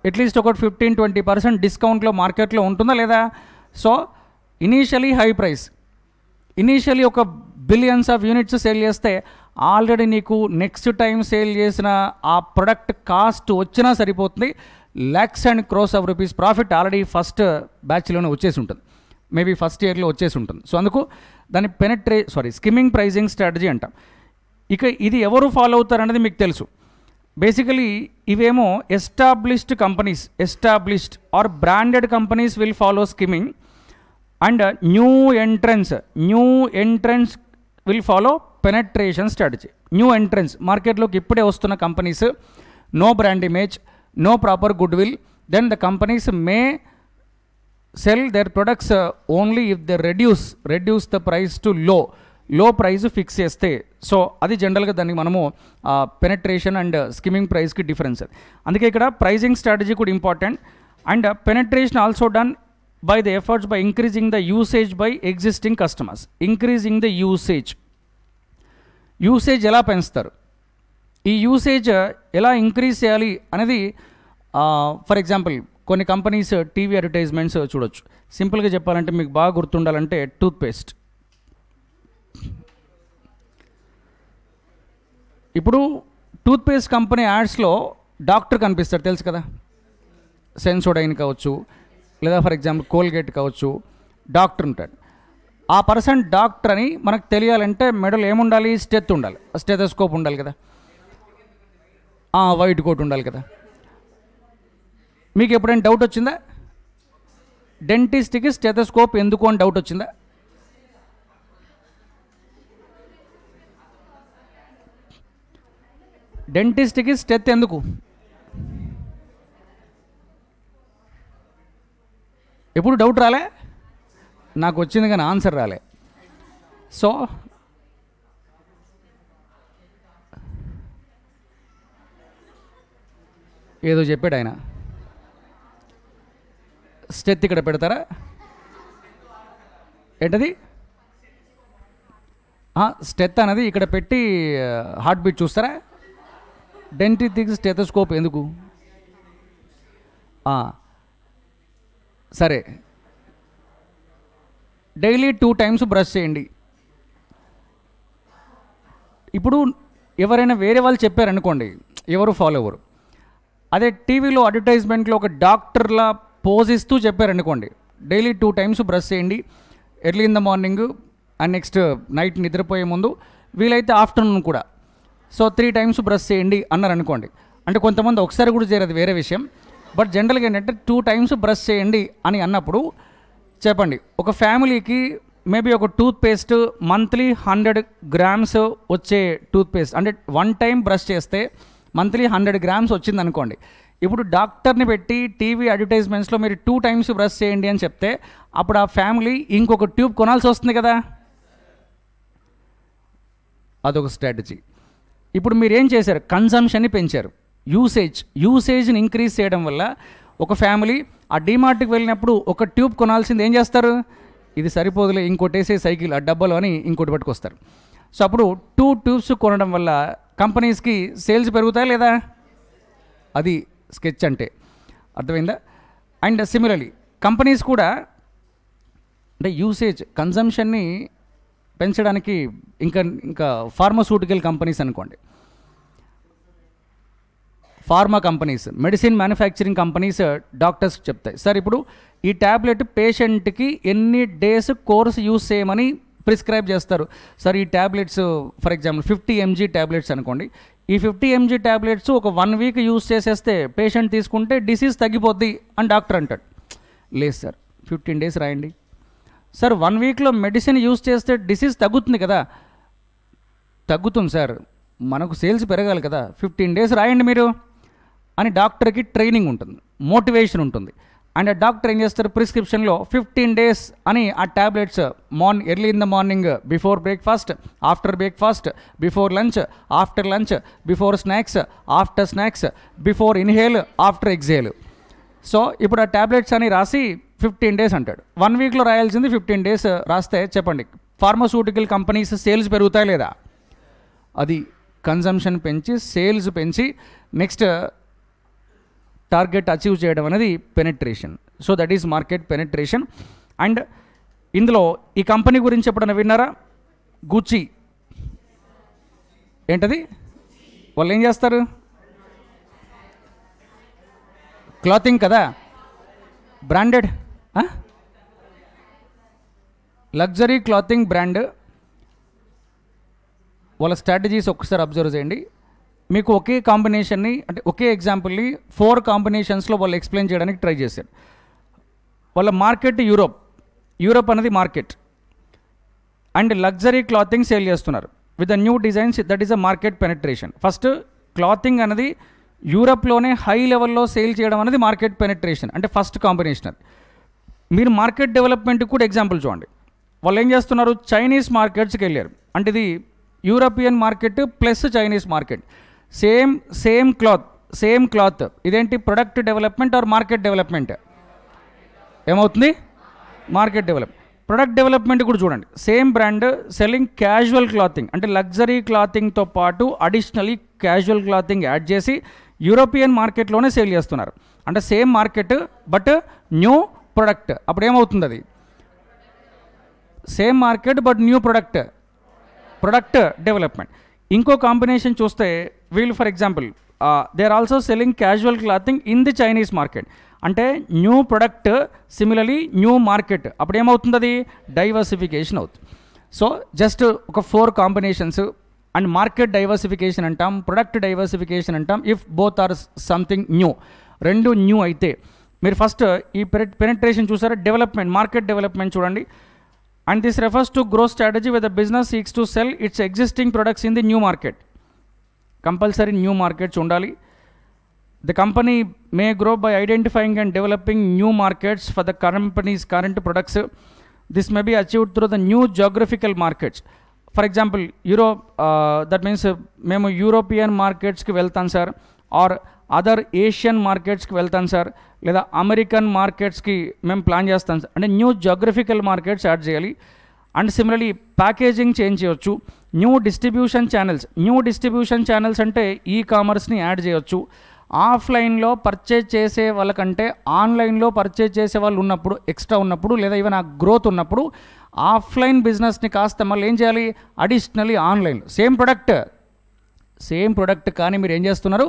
అట్లీస్ట్ ఒక 15-20% డిస్కౌంట్లో మార్కెట్లో ఉంటుందా లేదా? So initially high price, initially ఒక బిలియన్స్ ఆఫ్ యూనిట్స్ సేల్ చేస్తే ఆల్రెడీ నీకు నెక్స్ట్ టైం సేల్ చేసిన ఆ ప్రొడక్ట్ కాస్ట్ వచ్చినా సరిపోతుంది. lakhs and crores of rupees profit already first బ్యాచ్లోనే వచ్చేసి ఉంటుంది. మేబీ ఫస్ట్ ఇయర్లో వచ్చేసి ఉంటుంది. సో అందుకు దాన్ని స్కిమ్మింగ్ ప్రైజింగ్ స్ట్రాటజీ అంటాం. ఇక ఇది ఎవరు ఫాలో అవుతారనేది మీకు తెలుసు. బేసికలీ ఇవేమో established or branded companies will follow skimming, and new entrants will follow penetration strategy. New entrants మార్కెట్లోకి ఇప్పుడే వస్తున్న companies, no brand image, no proper goodwill, then the companies may sell their products only if they reduce the price to low price fix చేస్తే. So అది జనరల్గా దానికి మనము penetration and skimming ప్రైస్కి difference. అందుకే ఇక్కడ ప్రైజింగ్ స్ట్రాటజీ కూడా important. And penetration also done by the efforts by increasing the usage by existing customers. Increasing the usage ఎలా పెంచుతారు, ఈ యూసేజ్ ఎలా ఇంక్రీజ్ చేయాలి అనేది ఫర్ ఎగ్జాంపుల్ కొన్ని కంపెనీస్ టీవీ అడ్వర్టైజ్మెంట్స్ చూడొచ్చు. సింపుల్గా చెప్పాలంటే మీకు బాగా గుర్తుండాలంటే టూత్పేస్ట్. ఇప్పుడు టూత్పేస్ట్ కంపెనీ యాడ్స్లో డాక్టర్ కనిపిస్తాడు, తెలుసు కదా, సెన్సోడైన్ కావచ్చు, లేదా ఫర్ ఎగ్జాంపుల్ కోల్గేట్ కావచ్చు, డాక్టర్ ఉంటాడు. ఆ పర్సన్ డాక్టర్ అని మనకు తెలియాలంటే మెడలో ఏముండాలి, స్టెథోస్కోప్ ఉండాలి కదా, వైట్ కోట్ ఉండాలి కదా. మీకు ఎప్పుడైనా డౌట్ వచ్చిందా డెంటిస్ట్కి స్టెథోస్కోప్ ఎందుకు అని డౌట్ వచ్చిందా? డెంటిస్ట్కి స్టెత్ ఎందుకు? ఎప్పుడు డౌట్ రాలే? నాకు వచ్చింది కానీ ఆన్సర్ రాలే. సో ఏదో చెప్పాడు ఆయన, స్టెత్ ఇక్కడ పెడతారా ఏంటది, స్టెత్ అనేది ఇక్కడ పెట్టి హార్ట్ బీట్ చూస్తారా? డెంటిస్ట్కి స్టెథోస్కోప్ ఎందుకు? సరే, డైలీ 2 times బ్రష్ చేయండి. ఇప్పుడు ఎవరైనా వేరే వాళ్ళు చెప్పారనుకోండి, ఎవరు ఫాలో అవ్వరు. అదే టీవీలో అడ్వర్టైజ్మెంట్లో ఒక డాక్టర్లా పోజ్ ఇస్తూ చెప్పారనుకోండి, డైలీ 2 times బ్రష్ చేయండి, early in the morning and next night నిద్రపోయే ముందు, వీలైతే ఆఫ్టర్నూన్ కూడా. సో 3 times బ్రష్ చేయండి అన్నారు అనుకోండి. అంటే కొంతమంది ఒకసారి కూడా చేయరు, అది వేరే విషయం. బట్ జనరల్గా ఏంటంటే 2 times బ్రష్ చేయండి అని అన్నప్పుడు చెప్పండి, ఒక ఫ్యామిలీకి మేబీ ఒక టూత్పేస్ట్ మంత్లీ 100 grams వచ్చే టూత్పేస్ట్, అంటే 1 time బ్రష్ చేస్తే మంత్లీ 100 grams వచ్చింది అనుకోండి. ఇప్పుడు డాక్టర్ని పెట్టి టీవీ అడ్వర్టైజ్మెంట్స్లో మీరు 2 times బ్రష్ చేయండి అని చెప్తే అప్పుడు ఆ ఫ్యామిలీ ఇంకొక ట్యూబ్ కొనాల్సి వస్తుంది కదా. అదొక స్ట్రాటజీ. ఇప్పుడు మీరు ఏం చేశారు, కన్సంప్షన్ని పెంచారు, యూసేజ్ని ఇంక్రీజ్ చేయడం వల్ల ఒక ఫ్యామిలీ ఆ డీమార్ట్కి వెళ్ళినప్పుడు ఒక ట్యూబ్ కొనాల్సింది ఏం చేస్తారు, ఇది సరిపోదులే ఇంకోటేసే సైకిల్ ఆ డబ్బాలో అని ఇంకోటి పట్టుకొస్తారు. సో అప్పుడు 2 tubes కొనడం వల్ల కంపెనీస్కి సేల్స్ పెరుగుతాయి లేదా? అది స్కెచ్ అంటే, అర్థమైందా? అండ్ సిమిలర్లీ కంపెనీస్ కూడా అంటే కన్సంప్షన్ని పెంచడానికి ఇంకా ఫార్మాస్యూటికల్ కంపెనీస్ అనుకోండి, pharma companies, medicine manufacturing companies డాక్టర్స్కి చెప్తాయి, సార్ ఇప్పుడు ఈ ట్యాబ్లెట్ పేషెంట్కి ఎన్ని డేస్ కోర్స్ యూస్ చేయమని ప్రిస్క్రైబ్ చేస్తారు. సార్ ఈ tablets for example 50 mg tablets అనుకోండి, ఈ 50 mg ట్యాబ్లెట్స్ ఒక 1 week యూస్ చేసేస్తే పేషెంట్ తీసుకుంటే డిసీజ్ తగ్గిపోద్ది అని డాక్టర్ అంటాడు. లేదు సార్ 15 days రాయండి. సార్ 1 weekలో మెడిసిన్ యూస్ చేస్తే డిసీజ్ తగ్గుతుంది కదా. తగ్గుతుంది సార్, మనకు సేల్స్ పెరగాలి కదా, 15 days రాయండి మీరు అని డాక్టర్కి ట్రైనింగ్ ఉంటుంది, మోటివేషన్ ఉంటుంది. అండ్ ఆ డాక్టర్ ఏం చేస్తారు, ప్రిస్క్రిప్షన్లో 15 days అని ఆ tablets early in the morning, before breakfast, after breakfast, before lunch, after lunch, before snacks, after snacks, before inhale, after exhale. So ఇప్పుడు ఆ ట్యాబ్లెట్స్ అని రాసి 15 days అంటాడు. 1 weekలో రాయాల్సింది 15 days రాస్తే చెప్పండి ఫార్మాస్యూటికల్ కంపెనీస్ సేల్స్ పెరుగుతాయి లేదా? అది కన్సంప్షన్ పెంచి సేల్స్ పెంచి నెక్స్ట్ టార్గెట్ అచీవ్ చేయడం అనేది penetration. So that is market penetration. And ఇందులో ఈ కంపెనీ గురించి ఎప్పుడైనా విన్నారా? గుచ్చి ఏంటది, వాళ్ళు ఏం చేస్తారు, క్లాతింగ్ కదా, బ్రాండెడ్ లగ్జరీ క్లాతింగ్ బ్రాండ్ వాళ్ళ స్ట్రాటజీస్ ఒక్కసారి అబ్జర్వ్ చేయండి. మీకు ఒకే కాంబినేషన్ని అంటే ఒకే ఎగ్జాంపుల్ని 4 కాంబినేషన్స్లో వాళ్ళు ఎక్స్ప్లెయిన్ చేయడానికి ట్రై చేశారు. వాళ్ళ మార్కెట్ యూరోప్ అనేది market and luxury clothing sale చేస్తున్నారు with the new designs. That is a market penetration. First clothing అనేది యూరోప్లోనే హై లెవెల్లో సేల్ చేయడం అనేది మార్కెట్ పెనట్రేషన్ అంటే ఫస్ట్ కాంబినేషన్. అది మీరు మార్కెట్ డెవలప్మెంట్కి కూడా ఎగ్జాంపుల్ చూడండి. వాళ్ళు ఏం చేస్తున్నారు, చైనీస్ మార్కెట్స్కి వెళ్ళారు. అంటే ఇది European market plus Chinese market, same cloth. ఇదేంటి product development or market development? ఏమవుతుంది? Market develop. ప్రొడక్ట్ డెవలప్మెంట్ కూడా చూడండి. Same brand selling casual clothing అంటే లగ్జరీ క్లాతింగ్తో పాటు అడిషనలీ క్యాజువల్ క్లాతింగ్ యాడ్ చేసి యూరోపియన్ మార్కెట్లోనే సేల్ చేస్తున్నారు. అంటే same market but new product. అప్పుడు ఏమవుతుంది? అది same market but new product development. ఇంకో కాంబినేషన్ చూస్తే వీళ్ళు for example they are also selling casual clothing in the Chinese market. అంటే new product similarly new market. అప్పుడు ఏమవుతుంది? అది డైవర్సిఫికేషన్ అవుతుంది. సో జస్ట్ ఒక 4 కాంబినేషన్స్ అండ్ మార్కెట్ డైవర్సిఫికేషన్ అంటాం, ప్రొడక్ట్ డైవర్సిఫికేషన్ అంటాం. If both are something new, రెండు new అయితే మీరు ఫస్ట్ ఈ పెనట్రేషన్ చూసారా, డెవలప్మెంట్, మార్కెట్ డెవలప్మెంట్ చూడండి. And this refers to growth strategy where the business seeks to sell its existing products in the new market. Compulsory new markets undali. The company may grow by identifying and developing new markets for the company's current products. This may be achieved through the new geographical markets. For example, Europe, that means మేము European మార్కెట్స్కి వెళ్తాం sir, are other Asian మార్కెట్స్కి వెళ్తాను sir, లేదా American మార్కెట్స్కి మేము plan చేస్తాం sir అంటే new geographical markets add చేయాలి. And similarly packaging change చేయొచ్చు. New distribution channels అంటే ఈ కామర్స్ని యాడ్ చేయొచ్చు. ఆఫ్లైన్లో పర్చేజ్ చేసే వాళ్ళకంటే ఆన్లైన్లో పర్చేజ్ చేసే వాళ్ళు ఉన్నప్పుడు, ఎక్స్ట్రా ఉన్నప్పుడు, లేదా ఈవెన్ ఆ గ్రోత్ ఉన్నప్పుడు ఆఫ్లైన్ బిజినెస్ని కాస్త మళ్ళీ ఏం చేయాలి, అడిషనలీ ఆన్లైన్ సేమ్ ప్రొడక్ట్ కానీ మీరు ఏం చేస్తున్నారు,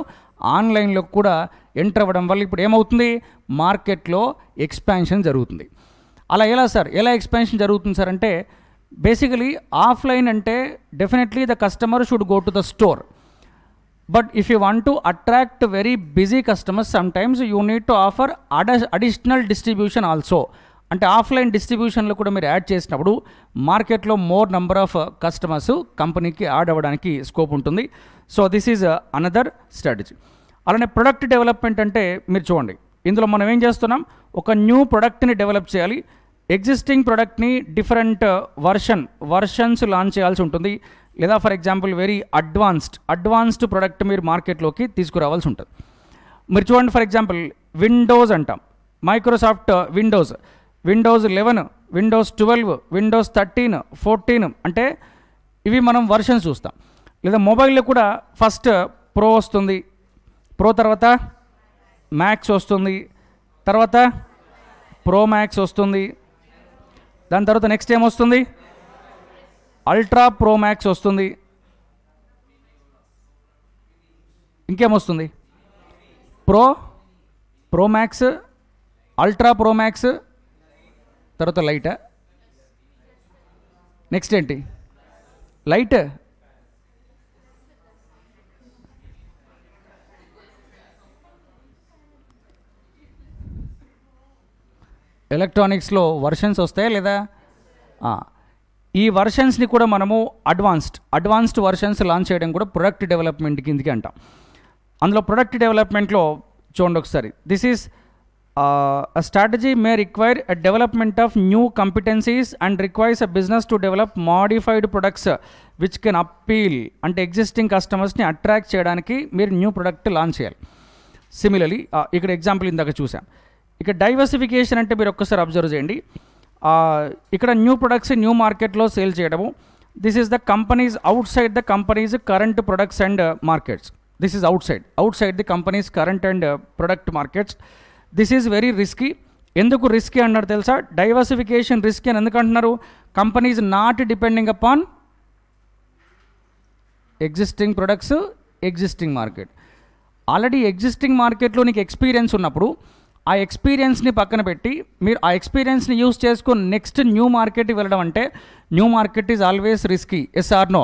ఆన్లైన్లో కూడా ఎంటర్ అవ్వడం వల్ల ఇప్పుడు ఏమవుతుంది, మార్కెట్లో ఎక్స్పాన్షన్ జరుగుతుంది. అలా ఎలా ఎక్స్పాన్షన్ జరుగుతుంది సార్ అంటే బేసికలీ ఆఫ్లైన్ అంటే definitely the customer should go to the store. But if you want to attract very busy customers some times you need to offer additional distribution also. అంటే offline డిస్ట్రిబ్యూషన్లో కూడా మీరు add చేసినప్పుడు మార్కెట్లో more number of customers కంపెనీకి add అవ్వడానికి scope ఉంటుంది. So this is another strategy. అలానే product development అంటే మీరు చూడండి, ఇందులో మనం ఏం చేస్తున్నాం, ఒక న్యూ ప్రొడక్ట్ని డెవలప్ చేయాలి. ఎగ్జిస్టింగ్ ప్రొడక్ట్ని డిఫరెంట్ వర్షన్స్ లాంచ్ చేయాల్సి ఉంటుంది. లేదా for example very advanced product మీరు మార్కెట్లోకి తీసుకురావాల్సి ఉంటుంది. మీరు చూడండి, ఫర్ ఎగ్జాంపుల్ విండోస్ అంటాం, మైక్రోసాఫ్ట్ విండోస్ 11, విండోస్ 12, విండోస్ 13, 14 అంటే ఇవి మనం వర్షన్స్ చూస్తాం. లేదా మొబైల్లో కూడా ఫస్ట్ ప్రో వస్తుంది, ప్రో తర్వాత మ్యాక్స్ వస్తుంది, తర్వాత ప్రో మ్యాక్స్ వస్తుంది, దాని తర్వాత నెక్స్ట్ ఏమొస్తుంది, అల్ట్రా ప్రో మ్యాక్స్ వస్తుంది, ఇంకేమొస్తుంది, pro max, ultra pro max, తర్వాత లైటా, నెక్స్ట్ ఏంటి, లైట్, ఎలక్ట్రానిక్స్లో వర్షన్స్ వస్తాయా లేదా? ఈ వర్షన్స్ని కూడా మనము అడ్వాన్స్డ్ వర్షన్స్ లాంచ్ చేయడం కూడా ప్రొడక్ట్ డెవలప్మెంట్ కిందకి అంటాం. అందులో ప్రొడక్ట్ డెవలప్మెంట్లో చూడండి ఒకసారి, this is a strategy may require a development of new competencies and requires a business to develop modified products which can appeal అంటే ఎగ్జిస్టింగ్ కస్టమర్స్ని అట్రాక్ట్ చేయడానికి మీరు న్యూ ప్రొడక్ట్ లాంచ్ చేయాలి. సిమిలర్లీ ఇక్కడ ఎగ్జాంపుల్ ఇందాక చూసాం. ఇక్కడ డైవర్సిఫికేషన్ అంటే మీరు ఒక్కసారి అబ్జర్వ్ చేయండి, ఇక్కడ న్యూ ప్రొడక్ట్స్ న్యూ మార్కెట్లో సేల్ చేయడము. This is the companies outside the companies current products and markets. This is outside the companies current and product markets. This is very risky. ఎందుకు రిస్కీ అన్నారు తెలుసా? డైవర్సిఫికేషన్ రిస్కీ అని ఎందుకు అంటున్నారు? Companies not depending upon existing products, existing market. Already existing మార్కెట్లో నీకు experience ఉన్నప్పుడు ఆ ఎక్స్పీరియన్స్ని పక్కన పెట్టి మీరు ఆ ఎక్స్పీరియన్స్ని యూస్ చేసుకొని నెక్స్ట్ న్యూ మార్కెట్కి వెళ్ళడం అంటే new market is always risky, yes or no?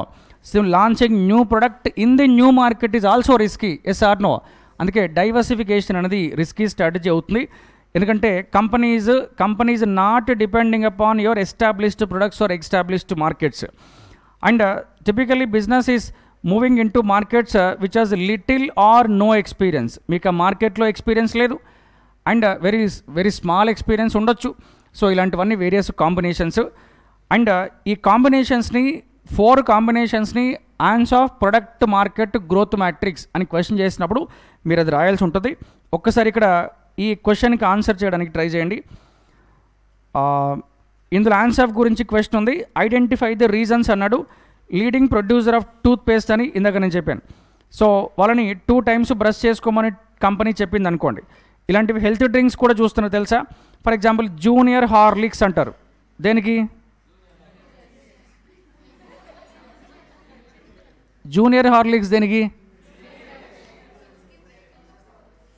So launching new product in the new market is also risky, yes or no? అందుకే డైవర్సిఫికేషన్ అనేది రిస్కీ స్ట్రాటజీ అవుతుంది. ఎందుకంటే companies not depending upon your established products or established markets. And typically business is moving into markets which has little or no experience. మీకు ఆ మార్కెట్లో experience లేదు and very small experience ఉండొచ్చు. So ఇలాంటివన్నీ various combinations. And ఈ కాంబినేషన్స్ని 4 కాంబినేషన్స్ని Ansoff product market growth matrix అని క్వశ్చన్ చేసినప్పుడు మీరు అది రాయాల్సి ఉంటుంది. ఒక్కసారి ఇక్కడ ఈ క్వశ్చన్కి ఆన్సర్ చేయడానికి ట్రై చేయండి. ఇందులో ఆన్సర్ గురించి క్వశ్చన్ ఉంది. ఐడెంటిఫై ద రీజన్స్ అన్నాడు. Leading producer of toothpaste అని ఇందాక నేను చెప్పాను. సో వాళ్ళని 2 times బ్రష్ చేసుకోమని కంపెనీ చెప్పింది అనుకోండి. ఇలాంటివి హెల్త్ డ్రింక్స్ కూడా చూస్తున్నారు తెలుసా? ఫర్ ఎగ్జాంపుల్ జూనియర్ హార్లిక్స్ అంటారు. దేనికి? జూనియర్ హార్లిక్స్ దేనికి?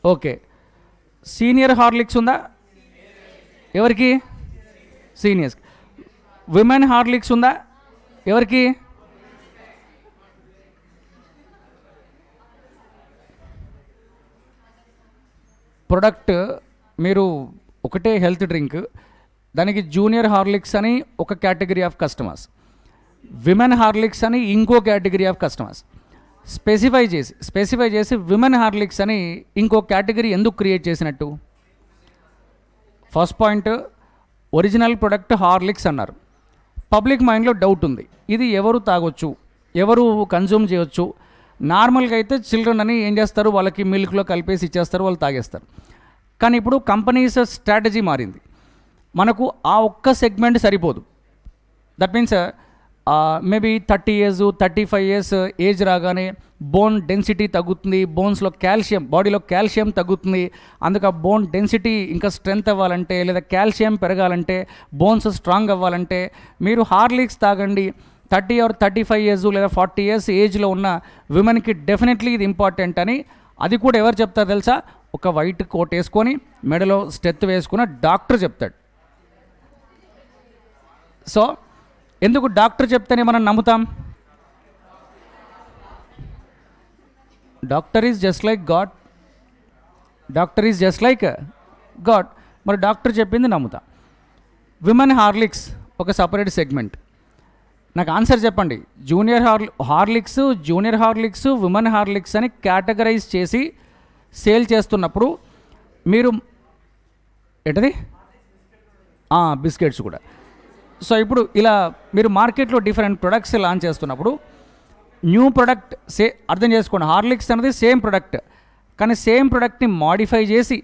ఓకే. సీనియర్ హార్లిక్స్ ఉందా? ఎవరికి? సీనియర్స్. విమెన్ హార్లిక్స్ ఉందా? ఎవరికి? ప్రొడక్ట్ మీరు ఒకటే హెల్త్ డ్రింక్, దానికి జూనియర్ హార్లిక్స్ అని ఒక category of customers, women Horlicks అని ఇంకో కేటగిరీ ఆఫ్ కస్టమర్స్. స్పెసిఫై చేసి విమెన్ హార్లిక్స్ అని ఇంకో కేటగిరీ ఎందుకు క్రియేట్ చేసినట్టు? First point, original product Horlicks అన్నారు. పబ్లిక్ మైండ్లో డౌట్ ఉంది, ఇది ఎవరు తాగొచ్చు, ఎవరు కన్జ్యూమ్ చేయొచ్చు? నార్మల్గా అయితే చిల్డ్రన్ అని ఏం చేస్తారు, వాళ్ళకి మిల్క్లో కలిపేసి ఇచ్చేస్తారు, వాళ్ళు తాగేస్తారు. కానీ ఇప్పుడు కంపెనీస్ స్ట్రాటజీ మారింది. మనకు ఆ ఒక్క సెగ్మెంట్ సరిపోదు. That means maybe 30 years 35 years age రాగానే బోన్ డెన్సిటీ తగ్గుతుంది, బోన్స్లో కాల్షియం, బాడీలో కాల్షియం తగ్గుతుంది. అందుకు ఆ బోన్ డెన్సిటీ ఇంకా స్ట్రెంగ్త్ అవ్వాలంటే లేదా కాల్షియం పెరగాలంటే, బోన్స్ స్ట్రాంగ్ అవ్వాలంటే మీరు హార్లిక్స్ తాగండి. 30 or 35 years లేదా 40 years ఏజ్లో ఉన్న విమెన్కి డెఫినెట్లీ ఇది ఇంపార్టెంట్ అని. అది కూడా ఎవరు చెప్తారు తెలుసా? ఒక వైట్ కోట్ వేసుకొని మెడలో స్టెత్ వేసుకున్న డాక్టర్ చెప్తాడు. సో ఎందుకు డాక్టర్ చెప్తేనే మనం నమ్ముతాం? Doctor is just like God. మరి డాక్టర్ చెప్పింది నమ్ముతాం. విమెన్ హార్లిక్స్ ఒక సపరేట్ సెగ్మెంట్. నాకు ఆన్సర్ చెప్పండి. జూనియర్ హార్లిక్స్ విమెన్ హార్లిక్స్ అని కేటగరైజ్ చేసి సేల్ చేస్తున్నప్పుడు మీరు ఏంటది? బిస్కెట్స్ కూడా. సో ఇప్పుడు ఇలా మీరు మార్కెట్లో డిఫరెంట్ ప్రొడక్ట్స్ లాంచ్ చేస్తున్నప్పుడు న్యూ ప్రొడక్ట్ అర్థం చేసుకోండి. హార్లిక్స్ అనేది సేమ్ ప్రొడక్ట్, కానీ సేమ్ ప్రొడక్ట్ని మాడిఫై చేసి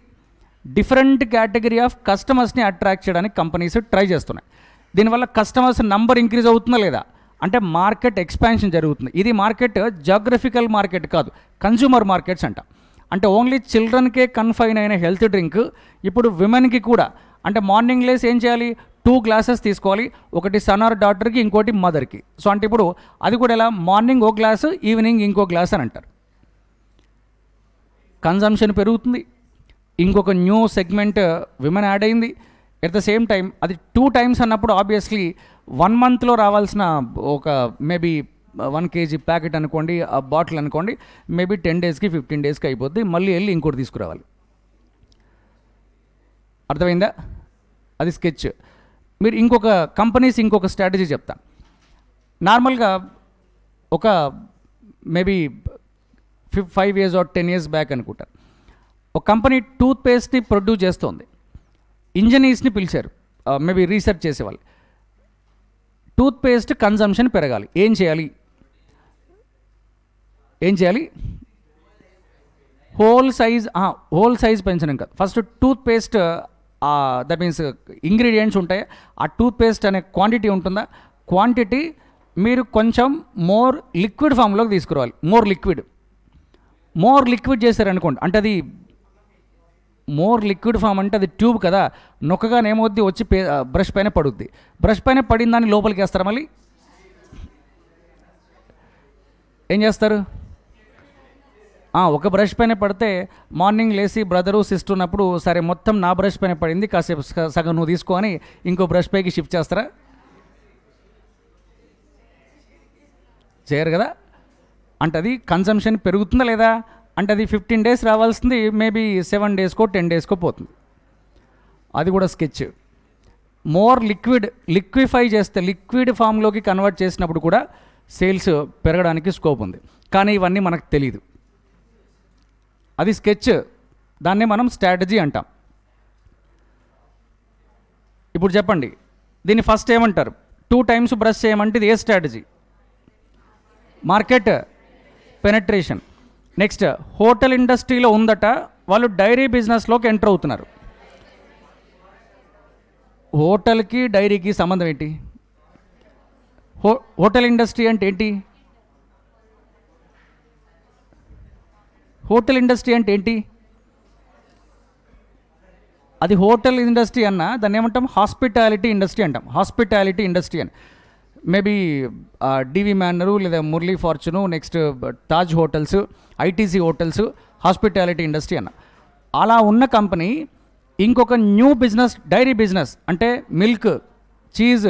డిఫరెంట్ కేటగిరీ ఆఫ్ కస్టమర్స్ని అట్రాక్ట్ చేయడానికి కంపెనీస్ ట్రై చేస్తున్నాయి. దీనివల్ల కస్టమర్స్ నంబర్ ఇంక్రీజ్ అవుతుందా లేదా అంటే మార్కెట్ ఎక్స్పాన్షన్ జరుగుతుంది. ఇది మార్కెట్ జాగ్రఫికల్ మార్కెట్ కాదు, కన్జ్యూమర్ మార్కెట్స్ అంట. అంటే ఓన్లీ చిల్డ్రన్కే కన్ఫైన్ అయిన హెల్త్ డ్రింక్ ఇప్పుడు విమెన్కి కూడా. అంటే మార్నింగ్ లేసి ఏం చేయాలి? 2 glasses తీసుకోవాలి, ఒకటి సన్ ఆర్ డాటర్కి, ఇంకోటి మదర్కి. సో అంటే ఇప్పుడు అది కూడా ఎలా? మార్నింగ్ 1 glass, ఈవినింగ్ ఇంకో గ్లాస్ అని అంటారు. కన్జంప్షన్ పెరుగుతుంది. ఇంకొక న్యూ సెగ్మెంట్ విమెన్ యాడ్ అయింది. ఎట్ ద సేమ్ టైం అది 2 times అన్నప్పుడు ఆబ్వియస్లీ 1 monthలో రావాల్సిన ఒక మేబీ 1 kg ప్యాకెట్ అనుకోండి, ఆ బాటిల్ అనుకోండి, మేబీ 10 daysకి 15 daysకి అయిపోద్ది. మళ్ళీ వెళ్ళి ఇంకోటి తీసుకురావాలి. అర్థమైందా? అది స్కెచ్. మీరు ఇంకొక కంపెనీస్ ఇంకొక స్ట్రాటజీ చెప్తా. నార్మల్గా ఒక maybe 5 years or 10 years back అనుకుంటారు, ఒక కంపెనీ టూత్ పేస్ట్ని ప్రొడ్యూస్ చేస్తోంది. ఇంజనీర్స్ని పిలిచారు, మేబీ రీసెర్చ్ చేసేవాళ్ళు. టూత్ పేస్ట్ కన్జంప్షన్ పెరగాలి, ఏం చేయాలి? హోల్ సైజ్ పెంచడం కాదు. First toothpaste, that means ingredients ఉంటాయి. ఆ టూత్ పేస్ట్ అనే క్వాంటిటీ ఉంటుందా, క్వాంటిటీ మీరు కొంచెం మోర్ లిక్విడ్ ఫామ్లోకి తీసుకురావాలి. మోర్ లిక్విడ్ చేశారనుకోండి, అంటే అది మోర్ లిక్విడ్ ఫామ్ అంటే అది ట్యూబ్ కదా, నొక్కగానే ఏమవుద్ది? వచ్చి బ్రష్ పైన పడుద్ది. బ్రష్ పైన పడిన దాన్ని లోపలికి వేస్తారు. మళ్ళీ ఏం చేస్తారు? ఒక బ్రష్ పైన పడితే మార్నింగ్ లేసి బ్రదరు సిస్టర్ ఉన్నప్పుడు సరే మొత్తం నా బ్రష్ పైన పడింది, కాసేపు సగం నువ్వు తీసుకో అని ఇంకో బ్రష్ పైకి షిఫ్ట్ చేస్తారా? చేయరు కదా. అంటే అది కన్సంప్షన్ పెరుగుతుందా లేదా? అంటే అది 15 days రావాల్సింది మేబీ 7 daysకో 10 daysకో పోతుంది. అది కూడా స్కెచ్. మోర్ లిక్విఫై చేస్తే లిక్విడ్ ఫామ్లోకి కన్వర్ట్ చేసినప్పుడు కూడా సేల్స్ పెరగడానికి స్కోప్ ఉంది. కానీ ఇవన్నీ మనకు తెలియదు. అది స్కెచ్, దాన్నే మనం స్ట్రాటజీ అంటాం. ఇప్పుడు చెప్పండి, దీన్ని ఫస్ట్ ఏమంటారు? 2 times బ్రష్ చేయమంటే ఇది ఏ strategy? Market penetration. Next hotel ఇండస్ట్రీలో ఉందట, వాళ్ళు డైరీ బిజినెస్లోకి ఎంటర్ అవుతున్నారు. హోటల్కి డైరీకి సంబంధం ఏంటి? హోటల్ ఇండస్ట్రీ అంటే ఏంటి? హోటల్ ఇండస్ట్రీ అంటే ఏంటి? అది హోటల్ ఇండస్ట్రీ అన్న దాన్ని ఏమంటాం? హాస్పిటాలిటీ ఇండస్ట్రీ అంటాం. హాస్పిటాలిటీ ఇండస్ట్రీ అని మేబీ డివి మ్యానరు లేదా Murali fortune, next Taj hotels, ITC hotels, hospitality industry అన్న. అలా ఉన్న కంపెనీ ఇంకొక న్యూ బిజినెస్, డైరీ బిజినెస్ అంటే milk, cheese,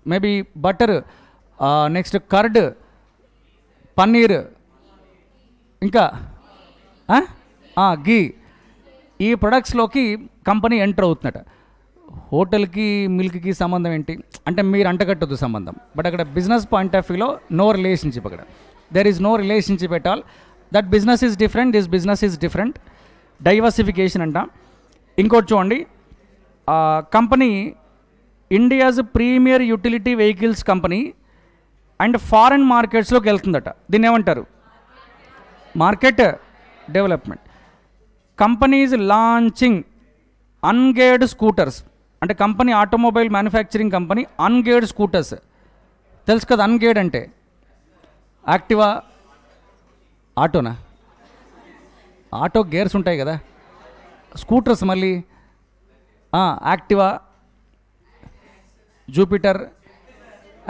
maybe butter, next curd, paneer, ఇంకా గీ, ఈ ప్రొడక్ట్స్లోకి కంపెనీ ఎంటర్ అవుతుందట. హోటల్కి మిల్క్కి సంబంధం ఏంటి అంటే మీరు అంటగట్టదు సంబంధం. బట్ అక్కడ బిజినెస్ పాయింట్ ఆఫ్ వ్యూలో నో రిలేషన్షిప్. అక్కడ there is no relationship at all. That business is different, this business is different. Diversification అంట. ఇంకోటి చూడండి, company India's premier utility vehicles company and foreign మార్కెట్స్లోకి వెళ్తుందట. దీన్ని ఏమంటారు? Market development. Companies launching ungeared scooters. అంటే company automobile manufacturing company ungeared scooters తెలుసు కదా. అన్గేర్డ్ అంటే యాక్టివా, ఆటోనా? ఆటో గేర్స్ ఉంటాయి కదా. స్కూటర్స్ మళ్ళీ యాక్టివా, జూపిటర్,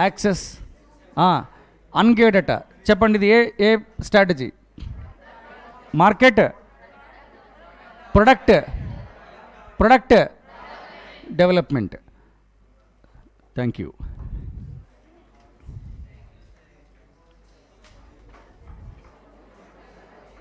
యాక్సెస్, అన్గేర్డ్ అట. చెప్పండి ఇది ఏ strategy? Market, product development. Thank you.